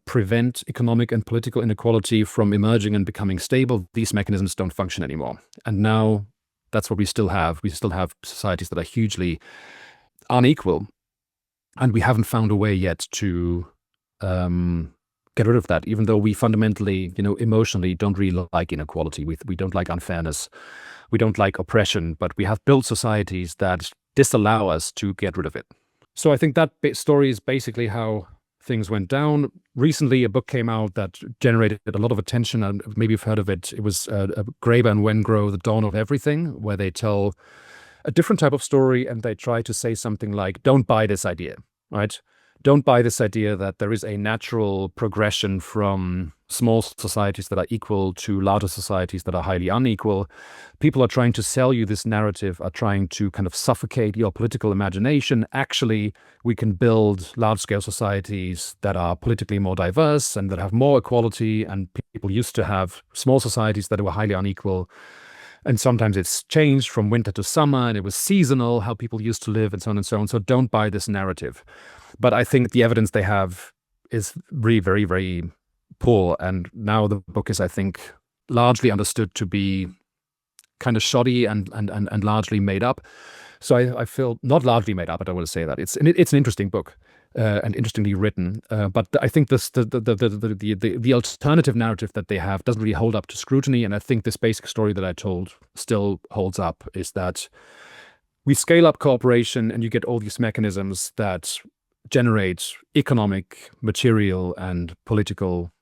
prevent economic and political inequality from emerging and becoming stable, these mechanisms don't function anymore. And now that's what we still have. We still have societies that are hugely unequal, and we haven't found a way yet to get rid of that, even though we fundamentally, emotionally don't really like inequality. We don't like unfairness. We don't like oppression, but we have built societies that disallow us to get rid of it. So I think that story is basically how things went down. Recently, a book came out that generated a lot of attention, and maybe you've heard of it. It was Graeber and Wengrow, The Dawn of Everything, where they tell a different type of story, and they try to say something like, don't buy this idea, right? Don't buy this idea that there is a natural progression from small societies that are equal to larger societies that are highly unequal. People are trying to sell you this narrative, are trying to kind of suffocate your political imagination. Actually, we can build large-scale societies that are politically more diverse and that have more equality, and people used to have small societies that were highly unequal. And sometimes it's changed from winter to summer, and it was seasonal, how people used to live, and so on and so on. So don't buy this narrative. But I think the evidence they have is really very, very poor. And now the book is, I think, largely understood to be kind of shoddy and largely made up. So I feel not largely made up. I don't want to say that. It's an interesting book and interestingly written. But I think the alternative narrative that they have doesn't really hold up to scrutiny. And I think this basic story that I told still holds up, is that we scale up cooperation and you get all these mechanisms that generate economic, material, and political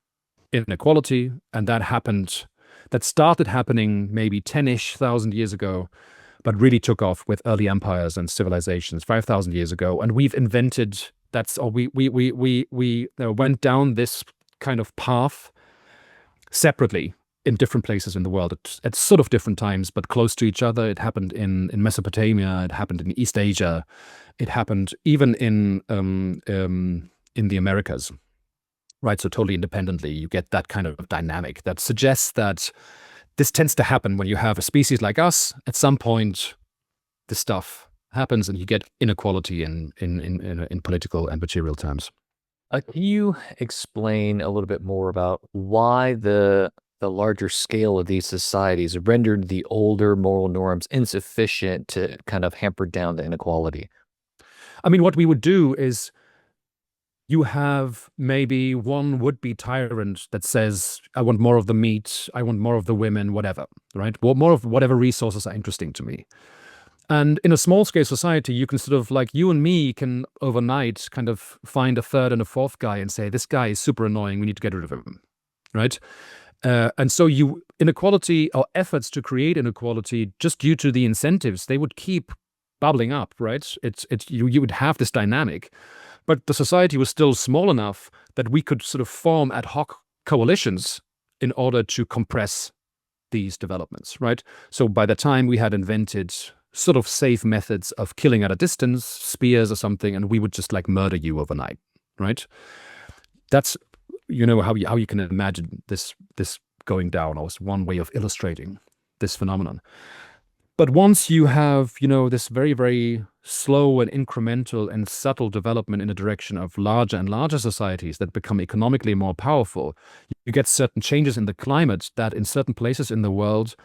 inequality. And that started happening maybe 10-ish thousand years ago, but really took off with early empires and civilizations 5,000 years ago. And we've invented we went down this kind of path separately in different places in the world at sort of different times, but close to each other. It happened in Mesopotamia. It happened in East Asia. It happened even in the Americas, right? So totally independently, you get that kind of dynamic that suggests that this tends to happen when you have a species like us. At some point, this stuff happens, and you get inequality in political and material terms. Can you explain a little bit more about why the the larger scale of these societies rendered the older moral norms insufficient to kind of hamper down the inequality? I mean, what we would do is you have maybe one would-be tyrant that says, I want more of the meat, I want more of the women, whatever, right? Well, more of whatever resources are interesting to me. And in a small-scale society, you can sort of, like, you and me can overnight kind of find a third and a fourth guy and say, this guy is super annoying, we need to get rid of him, right? And so inequality or efforts to create inequality, just due to the incentives, they would keep bubbling up, right? You would have this dynamic. But the society was still small enough that we could sort of form ad hoc coalitions in order to compress these developments, right? So by the time we had invented sort of safe methods of killing at a distance, spears or something, and we would just like murder you overnight, right? That's, how you can imagine this going down, or one way of illustrating this phenomenon. But once you have, this very, very slow and incremental and subtle development in the direction of larger and larger societies that become economically more powerful, you get certain changes in the climate that in certain places in the world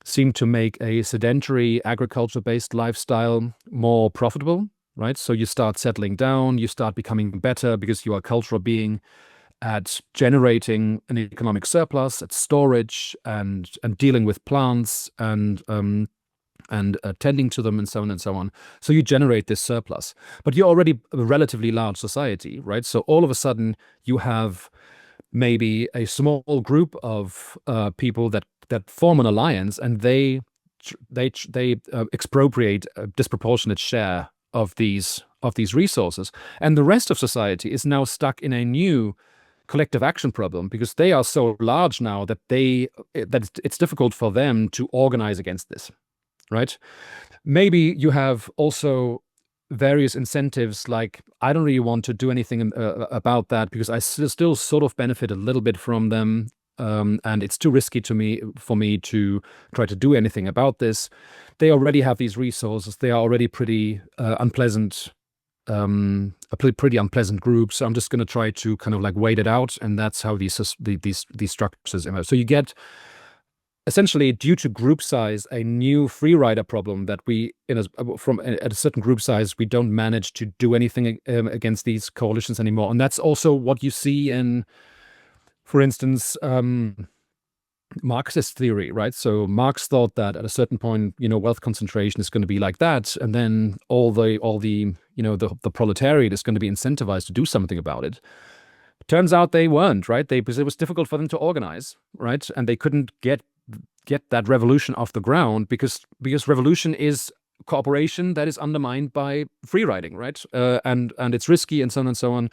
seem to make a sedentary agriculture-based lifestyle more profitable, right? So you start settling down, you start becoming better because you are a cultural being at generating an economic surplus, at storage and dealing with plants and tending to them and so on and so on. So you generate this surplus, but you're already a relatively large society, right? So all of a sudden you have maybe a small group of people that form an alliance, and they expropriate a disproportionate share of these resources, and the rest of society is now stuck in a new collective action problem because they are so large now that it's difficult for them to organize against this, right? Maybe you have also various incentives, like I don't really want to do anything about that because I still sort of benefit a little bit from them, and it's too risky for me to try to do anything about this. They already have these resources. They are already pretty unpleasant, a pretty unpleasant group. So I'm just going to try to kind of like wait it out, and that's how these structures emerge. So you get, essentially, due to group size, a new free rider problem that at a certain group size, we don't manage to do anything against these coalitions anymore. And that's also what you see in, for instance, Marxist theory, right? So Marx thought that at a certain point, wealth concentration is going to be like that, and then all the the proletariat is going to be incentivized to do something about it. Turns out they weren't, right? Because it was difficult for them to organize, right? And they couldn't get that revolution off the ground because revolution is cooperation that is undermined by free riding, right? And it's risky and so on and so on.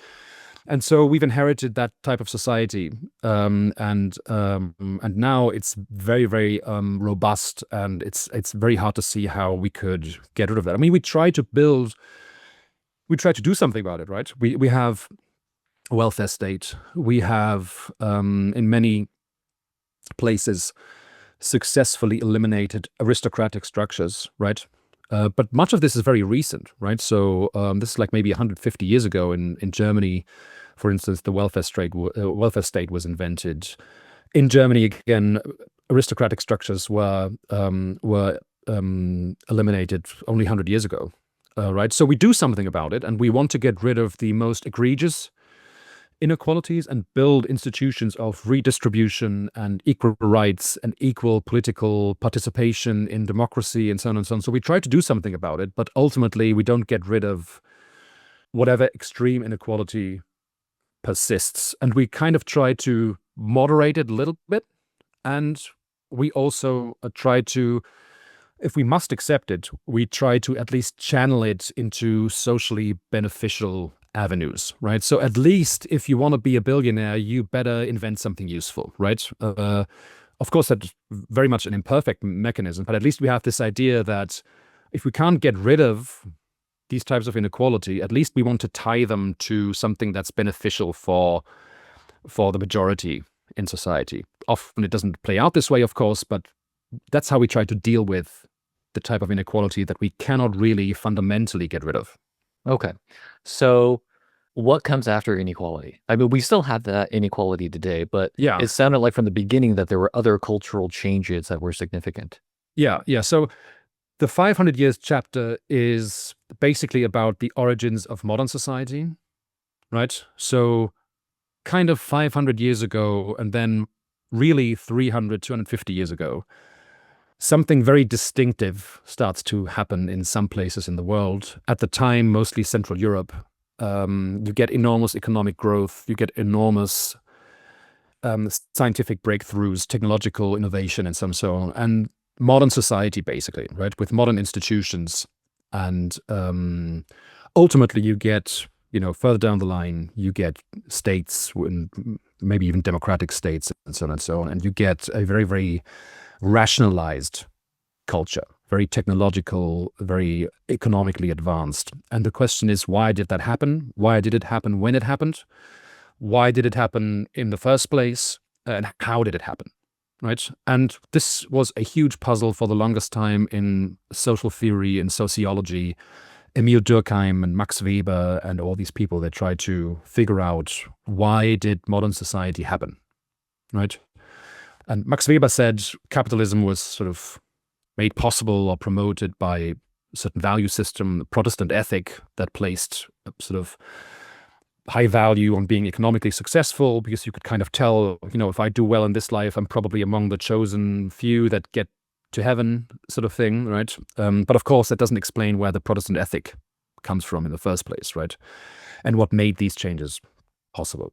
And so we've inherited that type of society, and now it's very, very robust, and it's very hard to see how we could get rid of that. I mean, we try to do something about it, right? We have a welfare state. We have in many places successfully eliminated aristocratic structures, right? But much of this is very recent, right? So this is like maybe 150 years ago in Germany, for instance. The welfare state was invented. In Germany, again, aristocratic structures were eliminated only 100 years ago, right? So we do something about it, and we want to get rid of the most egregious inequalities and build institutions of redistribution and equal rights and equal political participation in democracy and so on and so on. So we try to do something about it, but ultimately we don't get rid of whatever extreme inequality persists. And we kind of try to moderate it a little bit. And we also try to, if we must accept it, we try to at least channel it into socially beneficial avenues, right? So at least if you want to be a billionaire, you better invent something useful, right? Of course, that's very much an imperfect mechanism, but at least we have this idea that if we can't get rid of these types of inequality, at least we want to tie them to something that's beneficial for the majority in society. Often it doesn't play out this way, of course, but that's how we try to deal with the type of inequality that we cannot really fundamentally get rid of. Okay. So what comes after inequality? I mean, we still have that inequality today, but Yeah, it sounded like from the beginning that there were other cultural changes that were significant. yeah. So the 500 years chapter is basically about the origins of modern society, right? So kind of 500 years ago, and then really 300, 250 years ago, something very distinctive starts to happen in some places in the world. At the time, mostly Central Europe. You get enormous economic growth, you get enormous scientific breakthroughs, technological innovation, and so on. And modern society, basically, right, with modern institutions. And ultimately, you get, further down the line, you get states, and maybe even democratic states, and so on and so on. And you get a very, very rationalized culture, very technological, very economically advanced. And the question is, why did that happen? Why did it happen when it happened? Why did it happen in the first place? And how did it happen? Right. And this was a huge puzzle for the longest time in social theory and sociology. Emil Durkheim and Max Weber and all these people, they tried to figure out, why did modern society happen? Right. And Max Weber said capitalism was sort of made possible or promoted by a certain value system, the Protestant ethic that placed a sort of high value on being economically successful, because you could kind of tell, if I do well in this life, I'm probably among the chosen few that get to heaven, sort of thing, right? But of course, that doesn't explain where the Protestant ethic comes from in the first place, right? And what made these changes possible.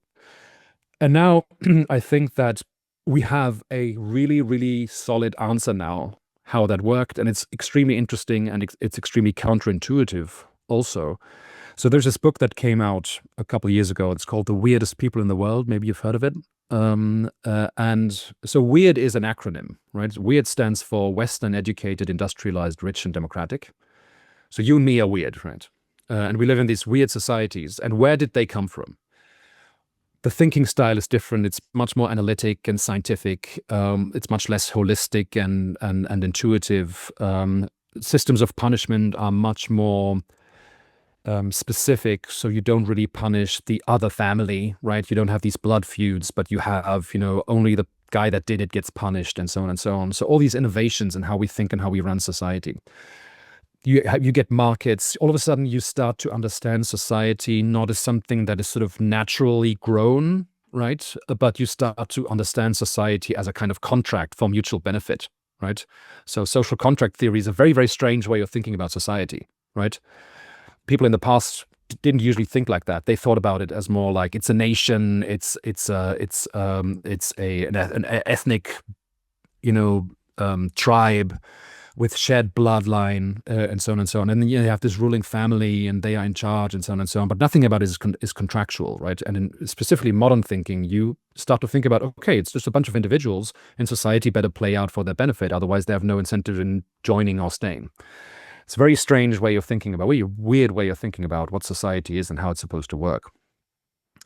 And now I think that we have a really, really solid answer now how that worked. And it's extremely interesting, and it's extremely counterintuitive also. So there's this book that came out a couple of years ago. It's called The Weirdest People in the World. Maybe you've heard of it. And so WEIRD is an acronym, right? WEIRD stands for Western Educated, Industrialized, Rich, and Democratic. So you and me are weird, right? And we live in these weird societies. And where did they come from? The thinking style is different. It's much more analytic and scientific. It's much less holistic and intuitive. Systems of punishment are much more specific, so you don't really punish the other family, right? You don't have these blood feuds, but you have, only the guy that did it gets punished, and so on and so on. So all these innovations in how we think and how we run society. You get markets. All of a sudden, you start to understand society not as something that is sort of naturally grown, right? But you start to understand society as a kind of contract for mutual benefit, right? So social contract theory is a very, very strange way of thinking about society, right? People in the past didn't usually think like that. They thought about it as more like it's a nation, it's an ethnic, tribe with shared bloodline, and so on and so on. And then you have this ruling family, and they are in charge, and so on and so on. But nothing about it is contractual, right? And in specifically modern thinking, you start to think about, okay, it's just a bunch of individuals in society, better play out for their benefit. Otherwise, they have no incentive in joining or staying. It's a very strange way of thinking about, a weird way of thinking about what society is and how it's supposed to work.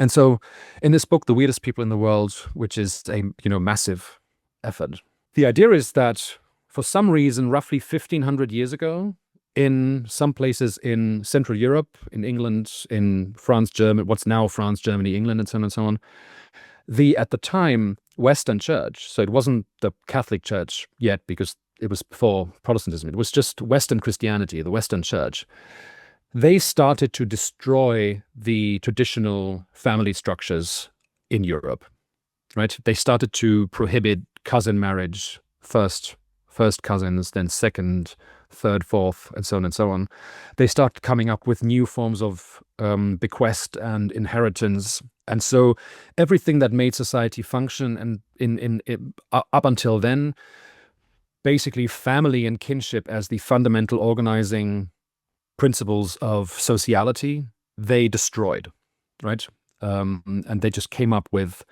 And so in this book, The Weirdest People in the World, which is a massive effort, the idea is that for some reason, roughly 1,500 years ago, in some places in Central Europe, in England, in France, Germany, what's now France, Germany, England, and so on and so on, at the time, Western Church, so it wasn't the Catholic Church yet, because it was before Protestantism, it was just Western Christianity, the Western Church, they started to destroy the traditional family structures in Europe, right? They started to prohibit cousin marriage, first cousins, then second, third, fourth, and so on and so on. They start coming up with new forms of bequest and inheritance. And so everything that made society function, and in up until then, basically family and kinship as the fundamental organizing principles of sociality, they destroyed, right? And they just came up with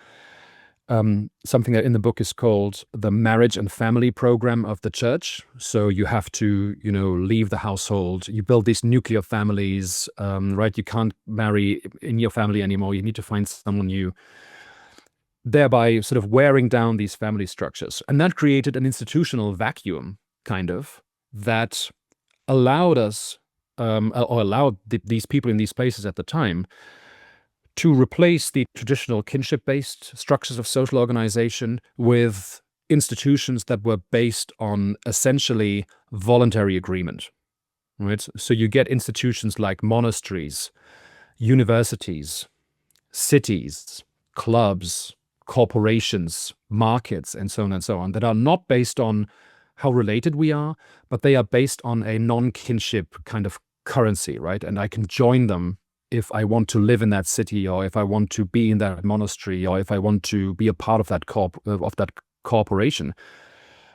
something that in the book is called the marriage and family program of the church. So you have to, leave the household. You build these nuclear families, right? You can't marry in your family anymore. You need to find someone new, thereby sort of wearing down these family structures. And that created an institutional vacuum, kind of, that allowed us, or allowed these people in these places at the time to replace the traditional kinship-based structures of social organization with institutions that were based on essentially voluntary agreement, right? So you get institutions like monasteries, universities, cities, clubs, corporations, markets, and so on and so on, that are not based on how related we are, but they are based on a non-kinship kind of currency, right? And I can join them if I want to live in that city, or if I want to be in that monastery, or if I want to be a part of that corporation.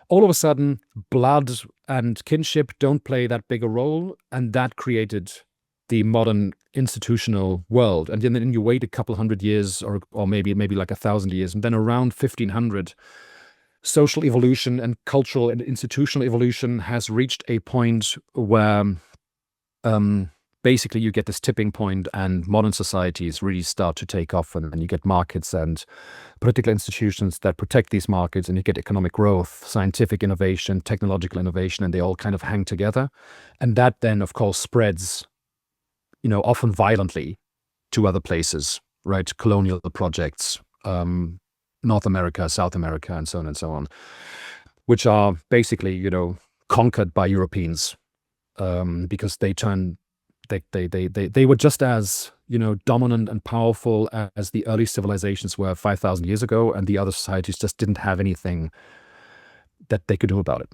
All of a sudden, blood and kinship don't play that big a role, and that created the modern institutional world. And then you wait a couple hundred years, or maybe like 1,000 years, and then around 1500, social evolution and cultural and institutional evolution has reached a point where basically you get this tipping point, and modern societies really start to take off, and you get markets and political institutions that protect these markets, and you get economic growth, scientific innovation, technological innovation, and they all kind of hang together. And that then, of course, spreads, often violently to other places, right? Colonial projects, North America, South America, and so on and so on, which are basically, conquered by Europeans, because they were just as, dominant and powerful as the early civilizations were 5,000 years ago, and the other societies just didn't have anything that they could do about it,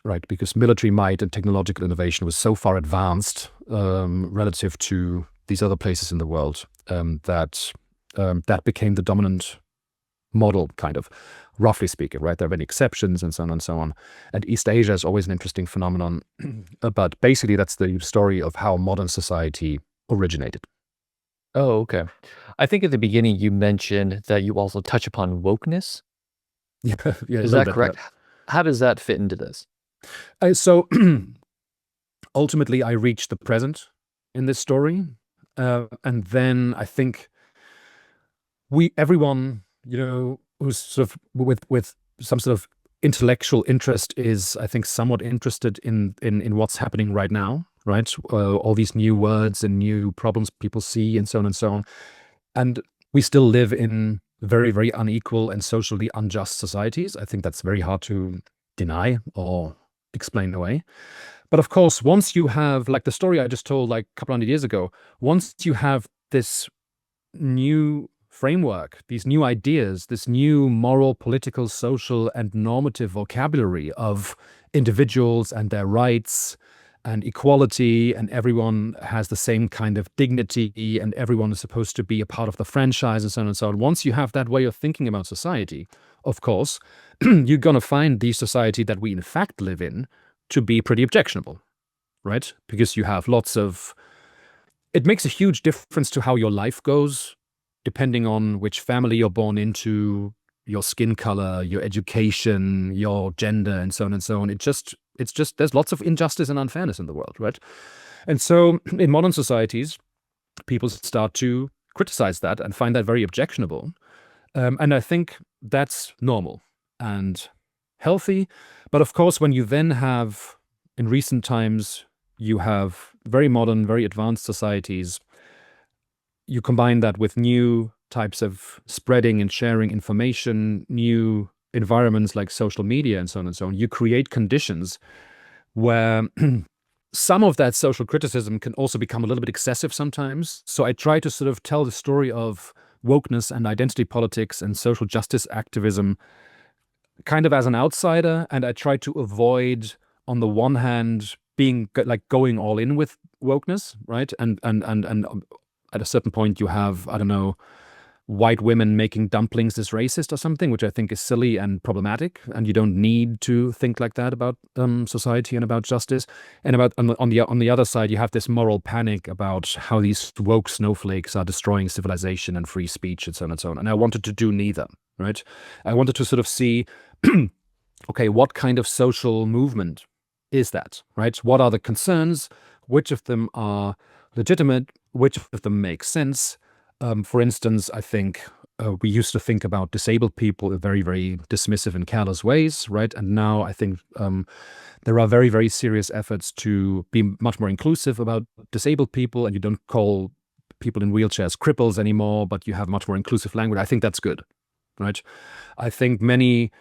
right? Because military might and technological innovation was so far advanced relative to these other places in the world, that became the dominant model, kind of, roughly speaking, right? There are many exceptions and so on and so on. And East Asia is always an interesting phenomenon. But basically, that's the story of how modern society originated. Oh, okay. I think at the beginning you mentioned that you also touch upon wokeness. Yeah, yeah, Is that correct? How does that fit into this? So ultimately, I reached the present in this story. And then I think everyone, who's sort of with some sort of intellectual interest is, I think, somewhat interested in what's happening right now, right? All these new words and new problems people see, and so on and so on. And we still live in very, very unequal and socially unjust societies. I think that's very hard to deny or explain away. But of course, once you have, like the story I just told like a couple hundred years ago, once you have this new framework, these new ideas, this new moral, political, social, and normative vocabulary of individuals and their rights and equality, and everyone has the same kind of dignity, and everyone is supposed to be a part of the franchise, and so on and so on. Once you have that way of thinking about society, of course, you're going to find the society that we in fact live in to be pretty objectionable, right? Because you have it makes a huge difference to how your life goes, depending on which family you're born into, your skin color, your education, your gender, and so on and so on. It's just there's lots of injustice and unfairness in the world, right? And so in modern societies, people start to criticize that and find that very objectionable. And I think that's normal and healthy. But of course, when you then have, in recent times, you have very modern, very advanced societies, you combine that with new types of spreading and sharing information, new environments like social media and so on and so on, you create conditions where some of that social criticism can also become a little bit excessive sometimes. So I try to sort of tell the story of wokeness and identity politics and social justice activism kind of as an outsider, and I try to avoid, on the one hand, being like going all in with wokeness, right? And at a certain point you have, I don't know, white women making dumplings is racist or something, which I think is silly and problematic, and you don't need to think like that about society and about justice. And about on the other side, you have this moral panic about how these woke snowflakes are destroying civilization and free speech and so on and so on. And I wanted to do neither, right? I wanted to sort of see, okay, what kind of social movement is that, right? What are the concerns? Which of them are legitimate? Which of them make sense? For instance, I think we used to think about disabled people in very, very dismissive and careless ways, right? And now I think there are very, very serious efforts to be much more inclusive about disabled people, and you don't call people in wheelchairs cripples anymore, but you have much more inclusive language. I think that's good, right? I think many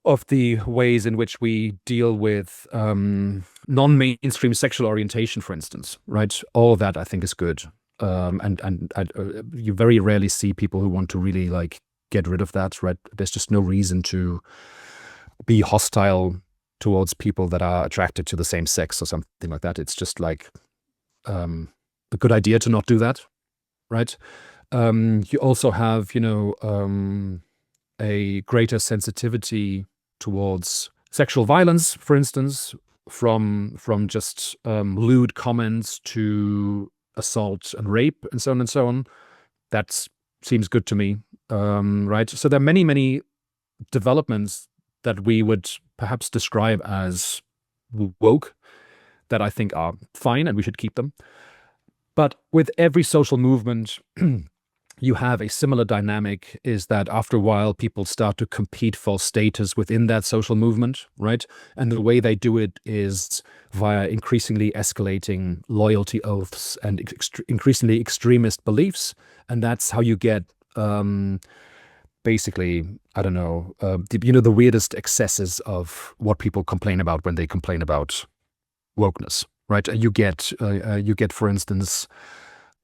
of the ways in which we deal with non-mainstream sexual orientation, for instance, right? All of that I think is good. You very rarely see people who want to really like get rid of that, right? There's just no reason to be hostile towards people that are attracted to the same sex or something like that. It's just like a good idea to not do that, right? You also have, a greater sensitivity towards sexual violence, for instance, from just lewd comments to assault and rape and so on and so on. That seems good to me, right? So there are many developments that we would perhaps describe as woke that I think are fine and we should keep them. But with every social movement, you have a similar dynamic, is that after a while, people start to compete for status within that social movement, right? And the way they do it is via increasingly escalating loyalty oaths and increasingly extremist beliefs. And that's how you get basically, I don't know, the weirdest excesses of what people complain about when they complain about wokeness, right? You get, for instance,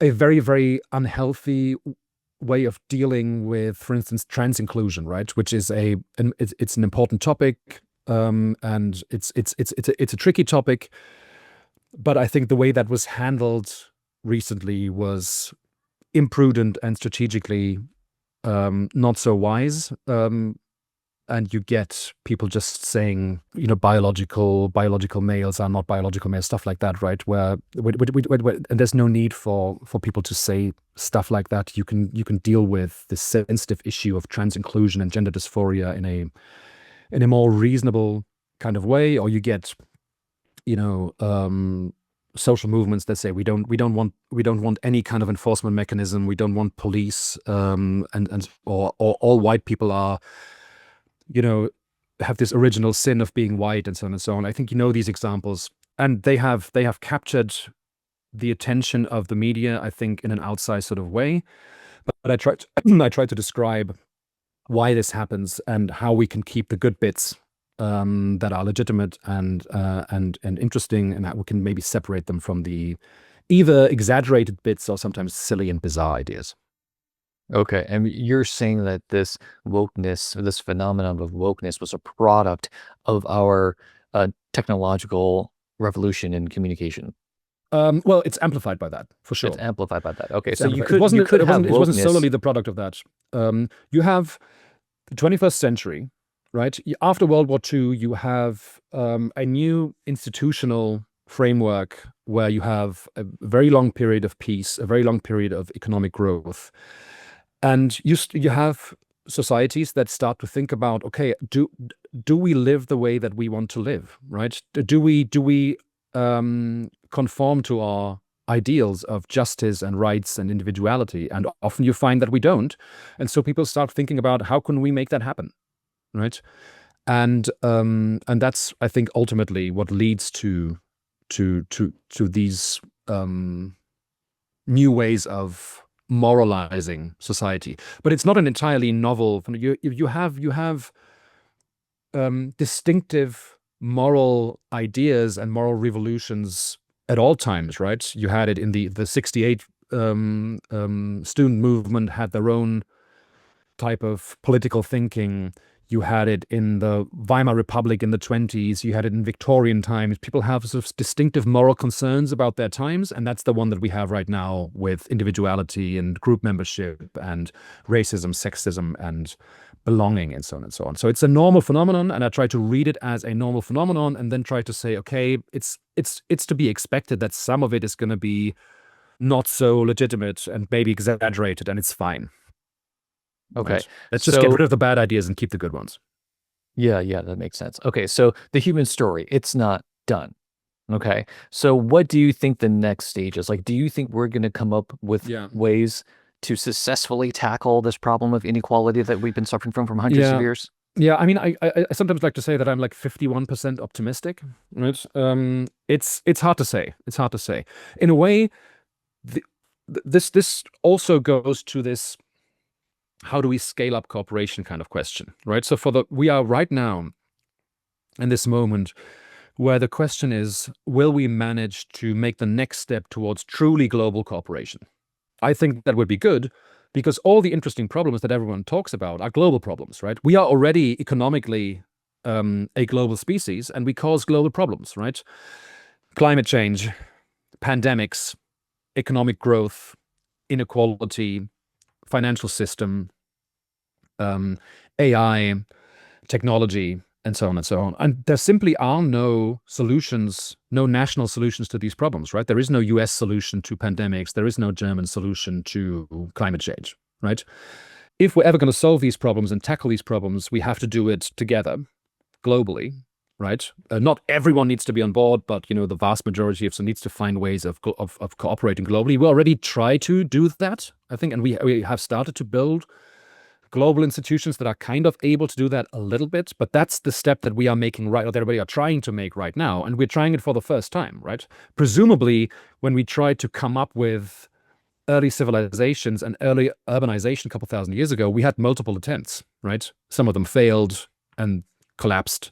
a very, very unhealthy way of dealing with, for instance, trans inclusion, right? Which is it's an important topic, and it's a tricky topic. But I think the way that was handled recently was imprudent and strategically not so wise. And you get people just saying, biological males are not biological males, stuff like that, right? Where and there's no need for people to say stuff like that. You can deal with this sensitive issue of trans inclusion and gender dysphoria in a more reasonable kind of way. Or you get, social movements that say we don't want any kind of enforcement mechanism. We don't want police, or all white people are, have this original sin of being white and so on and so on. I think these examples, and they have captured the attention of the media, I think, in an outsized sort of way. But I try to describe why this happens and how we can keep the good bits that are legitimate and interesting, and how we can maybe separate them from the either exaggerated bits or sometimes silly and bizarre ideas. Okay, and you're saying that this wokeness, or this phenomenon of wokeness, was a product of our technological revolution in communication. Well, it's amplified by that, for sure. It's amplified by that. Okay, It's so amplified. It wasn't wokeness. solely the product of that. You have the 21st century, right? After World War II, you have a new institutional framework where you have a very long period of peace, a very long period of economic growth. And you have societies that start to think about, okay, do we live the way that we want to live, right? Do we conform to our ideals of justice and rights and individuality? And often you find that we don't. And so people start thinking about, how can we make that happen, right? And that's, I think, ultimately what leads to these new ways of moralizing society. But it's not an entirely novel. You have distinctive moral ideas and moral revolutions at all times, right? You had it in the 68 student movement had their own type of political thinking. You had it in the Weimar Republic in the 20s. You had it in Victorian times. People have sort of distinctive moral concerns about their times, and that's the one that we have right now with individuality and group membership and racism, sexism, and belonging, and so on and so on. So it's a normal phenomenon, and I try to read it as a normal phenomenon, and then try to say, okay, it's to be expected that some of it is going to be not so legitimate and maybe exaggerated, and it's fine. Okay. Right. Let's just get rid of the bad ideas and keep the good ones. Yeah, that makes sense. Okay, so the human story, it's not done. Okay, so what do you think the next stage is? Like, do you think we're going to come up with ways to successfully tackle this problem of inequality that we've been suffering from hundreds of years? Yeah, I mean, I sometimes like to say that I'm like 51% optimistic, right? It's hard to say. It's hard to say. In a way, this also goes to this how do we scale up cooperation kind of question, right? So we are right now in this moment where the question is, will we manage to make the next step towards truly global cooperation? I think that would be good because all the interesting problems that everyone talks about are global problems, right? We are already economically a global species and we cause global problems, right? Climate change, pandemics, economic growth, inequality, financial system, AI, technology, and so on and so on. And there simply are no solutions, no national solutions to these problems, right? There is no US solution to pandemics. There is no German solution to climate change, right? If we're ever going to solve these problems and tackle these problems, we have to do it together, globally, right? Not everyone needs to be on board, but the vast majority of them needs to find ways of cooperating globally. We already try to do that, I think, and we have started to build global institutions that are kind of able to do that a little bit, but that's the step that we are making right, or that everybody are trying to make right now, and we're trying it for the first time, right? Presumably, when we tried to come up with early civilizations and early urbanization a couple thousand years ago, we had multiple attempts, right? Some of them failed and collapsed,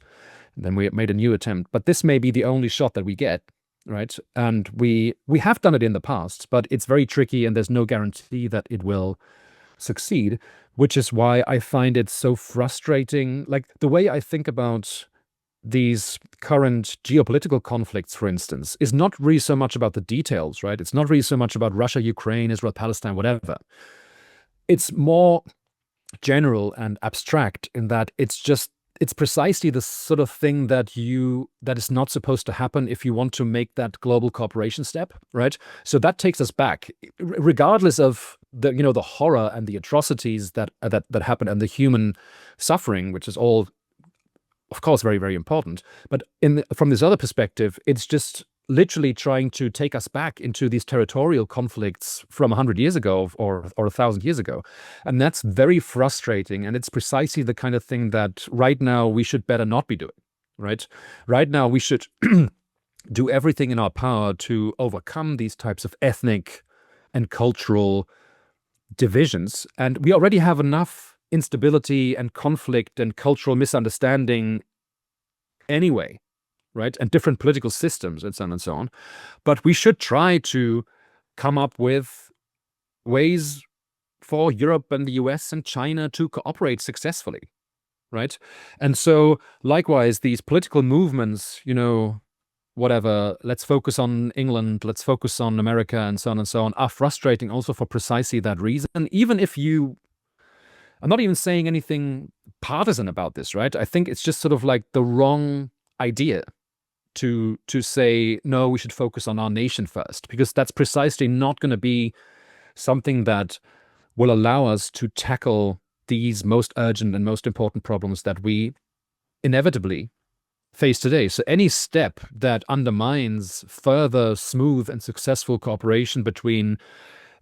and then we made a new attempt. But this may be the only shot that we get, right? And we have done it in the past, but it's very tricky, and there's no guarantee that it will succeed, which is why I find it so frustrating. Like the way I think about these current geopolitical conflicts, for instance, is not really so much about the details, right? It's not really so much about Russia, Ukraine, Israel, Palestine, whatever. It's more general and abstract in that it's precisely the sort of thing that is not supposed to happen if you want to make that global cooperation step, right? So that takes us back, regardless of the horror and the atrocities that happen and the human suffering, which is all, of course, very, very important. But from this other perspective, it's just literally trying to take us back into these territorial conflicts from 100 years ago or 1,000 years ago. And that's very frustrating. And it's precisely the kind of thing that right now we should better not be doing, right? Right now we should do everything in our power to overcome these types of ethnic and cultural divisions. And we already have enough instability and conflict and cultural misunderstanding anyway, right? And different political systems and so on and so on. But we should try to come up with ways for Europe and the US and China to cooperate successfully, right? And so likewise, these political movements, whatever, let's focus on England, let's focus on America and so on, are frustrating also for precisely that reason. Even if I'm not even saying anything partisan about this, right? I think it's just sort of like the wrong idea to say, no, we should focus on our nation first, because that's precisely not going to be something that will allow us to tackle these most urgent and most important problems that we inevitably face today. So any step that undermines further smooth and successful cooperation between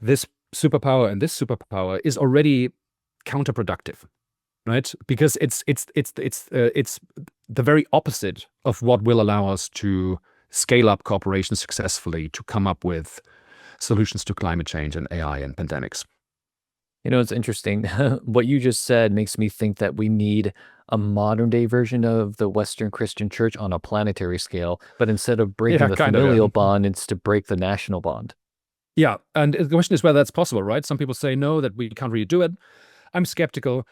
this superpower and this superpower is already counterproductive, right? Because it's the very opposite of what will allow us to scale up cooperation successfully to come up with solutions to climate change and AI and pandemics. It's interesting. What you just said makes me think that we need a modern day version of the Western Christian church on a planetary scale, but instead of breaking the familial bond, it's to break the national bond. Yeah, and the question is whether that's possible, right? Some people say no, that we can't really do it. I'm skeptical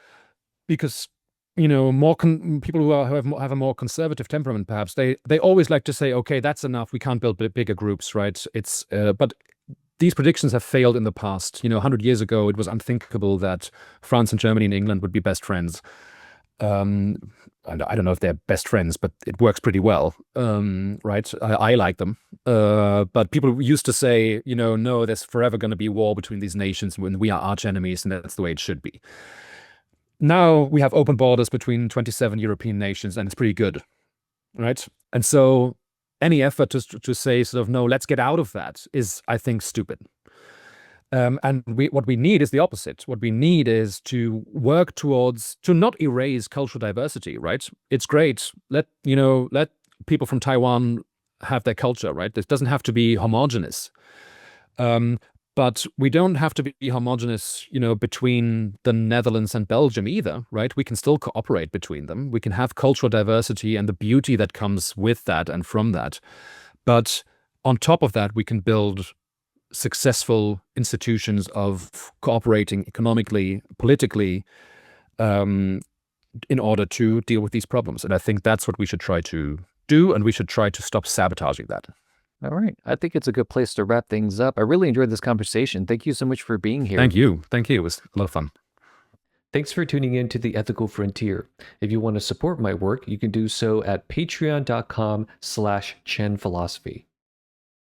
because people who have a more conservative temperament, perhaps they always like to say, okay, that's enough. We can't build bigger groups, right? But these predictions have failed in the past. 100 years ago, it was unthinkable that France and Germany and England would be best friends. And I don't know if they're best friends, but it works pretty well, right? I like them. But people used to say, no, there's forever going to be war between these nations when we are arch enemies, and that's the way it should be. Now we have open borders between 27 European nations, and it's pretty good, right? And so any effort to say sort of, no, let's get out of that is, I think, stupid. And what we need is the opposite. What we need is to work towards, to not erase cultural diversity, right? It's great. Let people from Taiwan have their culture, right? This doesn't have to be homogenous. But we don't have to be homogenous, between the Netherlands and Belgium either, right? We can still cooperate between them. We can have cultural diversity and the beauty that comes with that and from that. But on top of that, we can build successful institutions of cooperating economically, politically, in order to deal with these problems. And I think that's what we should try to do, and we should try to stop sabotaging that. All right. I think it's a good place to wrap things up. I really enjoyed this conversation. Thank you so much for being here. Thank you. Thank you. It was a lot of fun. Thanks for tuning in to The Ethical Frontier. If you want to support my work, you can do so at patreon.com/chenphilosophy.